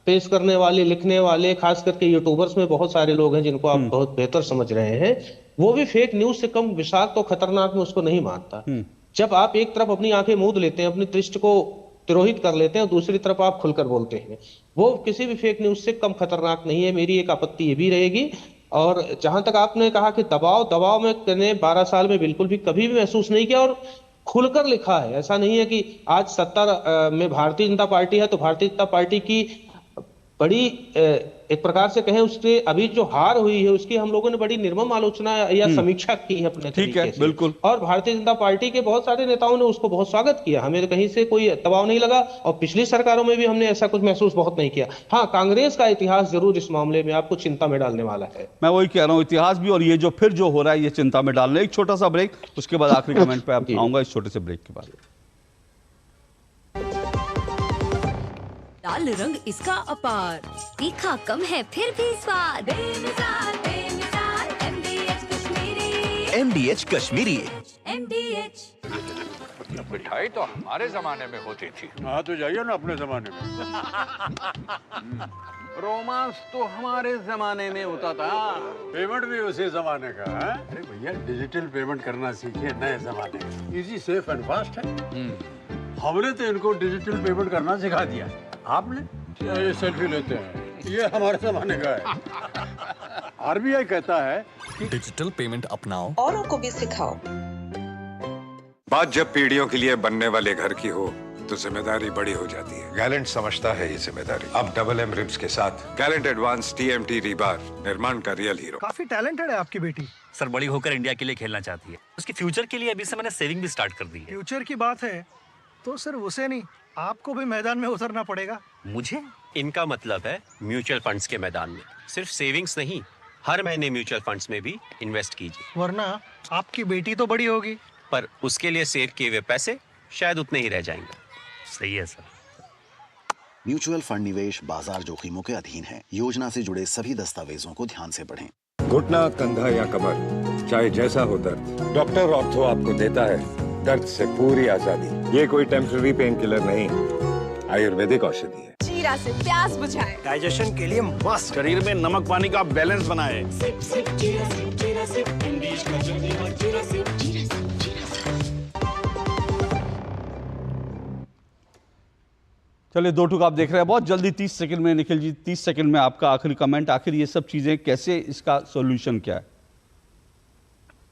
पेश करने वाले, लिखने वाले, खास करके यूट्यूबर्स में बहुत सारे लोग हैं जिनको आप बहुत बेहतर समझ रहे हैं, वो भी फेक न्यूज से कम विषाक्त और खतरनाक में उसको नहीं मानता। जब आप एक तरफ अपनी आंखें मूंद लेते हैं, अपनी दृष्टि को तिरोहित कर लेते हैं और दूसरी तरफ आप खुलकर बोलते हैं, वो किसी भी फेक न्यूज से कम खतरनाक नहीं है। मेरी एक आपत्ति ये भी रहेगी। और जहां तक आपने कहा कि दबाव में 12 साल में बिल्कुल भी कभी भी महसूस नहीं किया और खुलकर लिखा है। ऐसा नहीं है कि आज सत्ता में भारतीय जनता पार्टी है तो भारतीय जनता पार्टी की बड़ी एक प्रकार से कहें उसके अभी जो हार हुई है उसकी हम लोगों ने बड़ी निर्मम आलोचना या समीक्षा की है अपने ठीक है, बिल्कुल। और भारतीय जनता पार्टी के बहुत सारे नेताओं ने उसको बहुत स्वागत किया। हमें कहीं से कोई दबाव नहीं लगा और पिछली सरकारों में भी हमने ऐसा कुछ महसूस बहुत नहीं किया। हाँ, कांग्रेस का इतिहास जरूर इस मामले में आपको चिंता में डालने वाला है। मैं वही कह रहा हूँ, इतिहास भी और ये जो फिर जो हो रहा है ये चिंता में डालने। एक छोटा सा ब्रेक, उसके बाद आखिरी कमेंट पे आप आऊंगा इस छोटे से ब्रेक के बाद। लाल रंग इसका अपार, तीखा कम है फिर भी स्वाद। MDH कश्मीरी। मिठाई तो हमारे जमाने में होती थी। हाँ तो जाइए ना अपने जमाने में। रोमांस तो हमारे जमाने में होता था। पेमेंट भी उसी जमाने का है। अरे भैया, डिजिटल पेमेंट करना सीखे नए जमाने में। इजी, सेफ एंड फास्ट है। हमने तो इनको डिजिटल पेमेंट करना सिखा दिया। आपने ये सेल्फी लेते हैं, ये हमारे जमाने का है। RBI कहता है कि डिजिटल पेमेंट अपनाओ, औरों को भी सिखाओ। बात जब पीढ़ियों के लिए बनने वाले घर की हो तो जिम्मेदारी बड़ी हो जाती है। गैलेंट समझता है ये जिम्मेदारी। अब डबल एम रिब्स के साथ गैलेंट एडवांस TMT रीबार, निर्माण का रियल हीरो। काफी टैलेंटेड है आपकी बेटी। सर बड़ी होकर इंडिया के लिए खेलना चाहती है। उसके फ्यूचर के लिए अभी से मैंने सेविंग भी स्टार्ट कर दी है। फ्यूचर की बात है तो सिर्फ उसे नहीं, आपको भी मैदान में उतरना पड़ेगा। मुझे? इनका मतलब है म्यूचुअल फंड्स के मैदान में सिर्फ सेविंग्स नहीं, हर महीने म्यूचुअल फंड्स में भी इन्वेस्ट कीजिए। वरना आपकी बेटी तो बड़ी होगी, पर उसके लिए सेव किए हुए पैसे शायद उतने ही रह जाएंगे। सही है सर। म्यूचुअल फंड निवेश बाजार जोखिमों के अधीन है। योजना से जुड़े सभी दस्तावेजों को ध्यान से पढ़ें। घुटना, कंधा या कमर, चाहे जैसा हो दर्द, डॉक्टर ऑर्थो आपको देता है दर्द से पूरी आजादी। ये कोई टेम्पररी पेन किलर नहीं, आयुर्वेदिक औषधि है। जीरा से प्यास बुझाए, डाइजेशन के लिए मस्त, शरीर में नमक पानी का बैलेंस बनाए। सिप सिप जीरा सिप जीरा सिप, इंग्लिश का जर्नी और जीरा सिप जीरा सिप जीरा सिप। चलिए, दो टूक आप देख रहे हैं। बहुत जल्दी 30 सेकंड में निखिल जी, 30 सेकंड में आपका आखिरी कमेंट। आखिर ये सब चीजें कैसे, इसका सॉल्यूशन क्या है?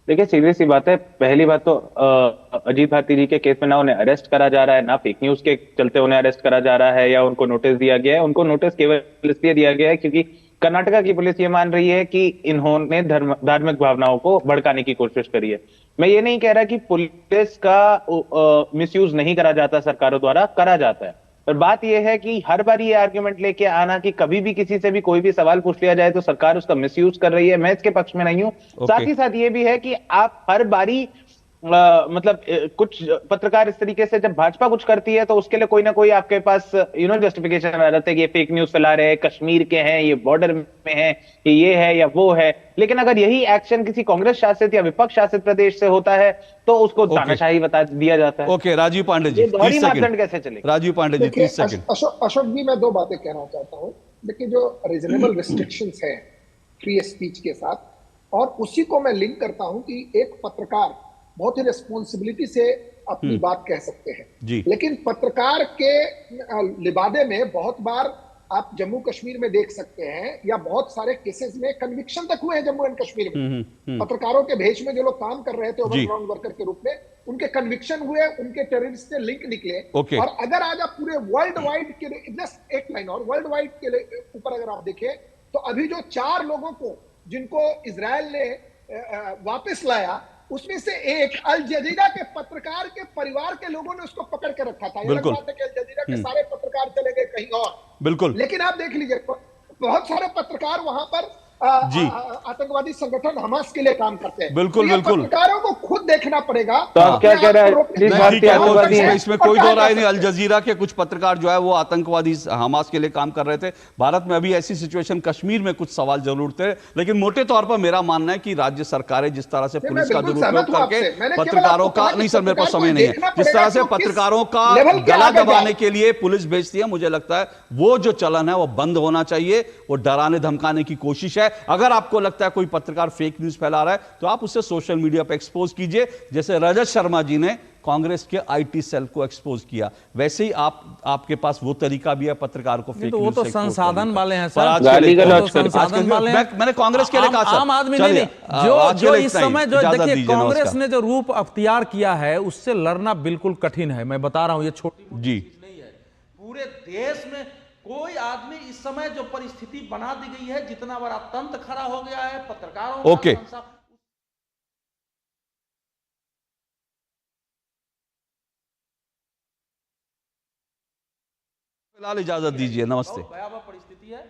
देखिए, सीधी सी बात है। पहली बात तो अजीत भारती जी के केस में ना उन्हें अरेस्ट करा जा रहा है, ना फेक न्यूज के चलते उन्हें अरेस्ट करा जा रहा है या उनको नोटिस दिया गया है। उनको नोटिस केवल इसलिए दिया गया है क्योंकि कर्नाटका की पुलिस ये मान रही है कि इन्होंने धार्मिक भावनाओं को भड़काने की कोशिश करी है। मैं ये नहीं कह रहा कि पुलिस का मिसयूज नहीं करा जाता, सरकारों द्वारा करा जाता है, पर बात यह है कि हर बार ये आर्ग्यूमेंट लेके आना कि कभी भी किसी से भी कोई भी सवाल पूछ लिया जाए तो सरकार उसका मिसयूज कर रही है, मैं इसके पक्ष में नहीं हूं। साथ ही साथ ये भी है कि आप हर बारी कुछ पत्रकार इस तरीके से जब भाजपा कुछ करती है तो उसके लिए कोई ना कोई आपके पास जस्टिफिकेशन आ जाता है कि ये फेक न्यूज फैला रहे हैं, कश्मीर के हैं, ये बॉर्डर में है, ये है या वो है। लेकिन अगर यही एक्शन किसी कांग्रेस शासित या विपक्ष शासित प्रदेश से होता है तो उसको तानाशाही बता दिया जाता है। ओके, राजीव पांडे जी, 30 सेकंड कैसे चलेगा? राजीव पांडे जी, 30 सेकंड। अशोक जी, मैं दो बातें कहना चाहता हूँ। देखिए, जो रीजनेबल रिस्ट्रिक्शंस है फ्री स्पीच के साथ, और उसी को मैं लिंक करता हूँ कि एक पत्रकार बहुत ही रिस्पॉन्सिबिलिटी से अपनी बात कह सकते हैं, लेकिन पत्रकार के लिबादे में बहुत बार आप जम्मू कश्मीर में देख सकते हैं या बहुत सारे केसेस में कन्विक्शन तक हुए हैं जम्मू एंड कश्मीर में। पत्रकारों के भेष में जो लोग काम कर रहे थे ओवरग्राउंड वर्कर के रूप में, उनके कन्विक्शन हुए, उनके टेररिस्ट से लिंक निकले। और अगर आज आप पूरे वर्ल्ड वाइड के लिए, जस्ट एक लाइन और, वर्ल्ड वाइड के ऊपर अगर आप देखें तो अभी जो 4 लोगों को जिनको इजरायल ने वापस लाया, उसमें से एक अल जजीरा के पत्रकार के परिवार के लोगों ने उसको पकड़ के रखा था। ये लग रहा था कि अल जजीरा के सारे पत्रकार चले गए कहीं और। बिल्कुल। लेकिन आप देख लीजिए, बहुत सारे पत्रकार वहां पर आतंकवादी संगठन हमास के लिए काम करते हैं। बिल्कुल, तो बिल्कुल। पत्रकारों को खुद देखना पड़ेगा। तो आप क्या कह रहे हैं? इसमें कोई दो राय नहीं। अल जजीरा के कुछ पत्रकार जो है वो आतंकवादी हमास के लिए काम कर रहे थे। भारत में अभी ऐसी सिचुएशन, कश्मीर में कुछ सवाल जरूर थे, लेकिन मोटे तौर पर मेरा मानना है कि राज्य सरकारें जिस तरह से पुलिस का दुरुपयोग करके पत्रकारों का, नहीं सर मेरे पास समय नहीं है, जिस तरह से पत्रकारों का गला दबाने के लिए पुलिस भेजती है, मुझे लगता है वो जो चलन है वो बंद होना चाहिए। वो डराने धमकाने की कोशिश है। अगर आपको लगता है कोई पत्रकार फेक न्यूज फैला रहा है तो आप उसे सोशल मीडिया पर एक्सपोज कीजिए, जैसे रजत शर्मा जी ने कांग्रेस के IT सेल को एक्सपोज किया। वैसे ही आपके पास वो तरीका भी है पत्रकार को फेक न्यूज। वो तो संसाधन वाले हैं सर, संसाधन वाले। मैंने कांग्रेस के लिए कहा सर, आम आदमी नहीं। जो इस समय जो देखिए कांग्रेस ने जो रूप अख्तियार किया है उससे लड़ना बिल्कुल कठिन है। मैं बता रहा हूं, ये छोटी जी नहीं है। पूरे देश में कोई आदमी इस समय जो परिस्थिति बना दी गई है, जितना बड़ा तंत्र खड़ा हो गया है पत्रकारों ओके। फिलहाल इजाजत दीजिए, नमस्ते। भयावह परिस्थिति है।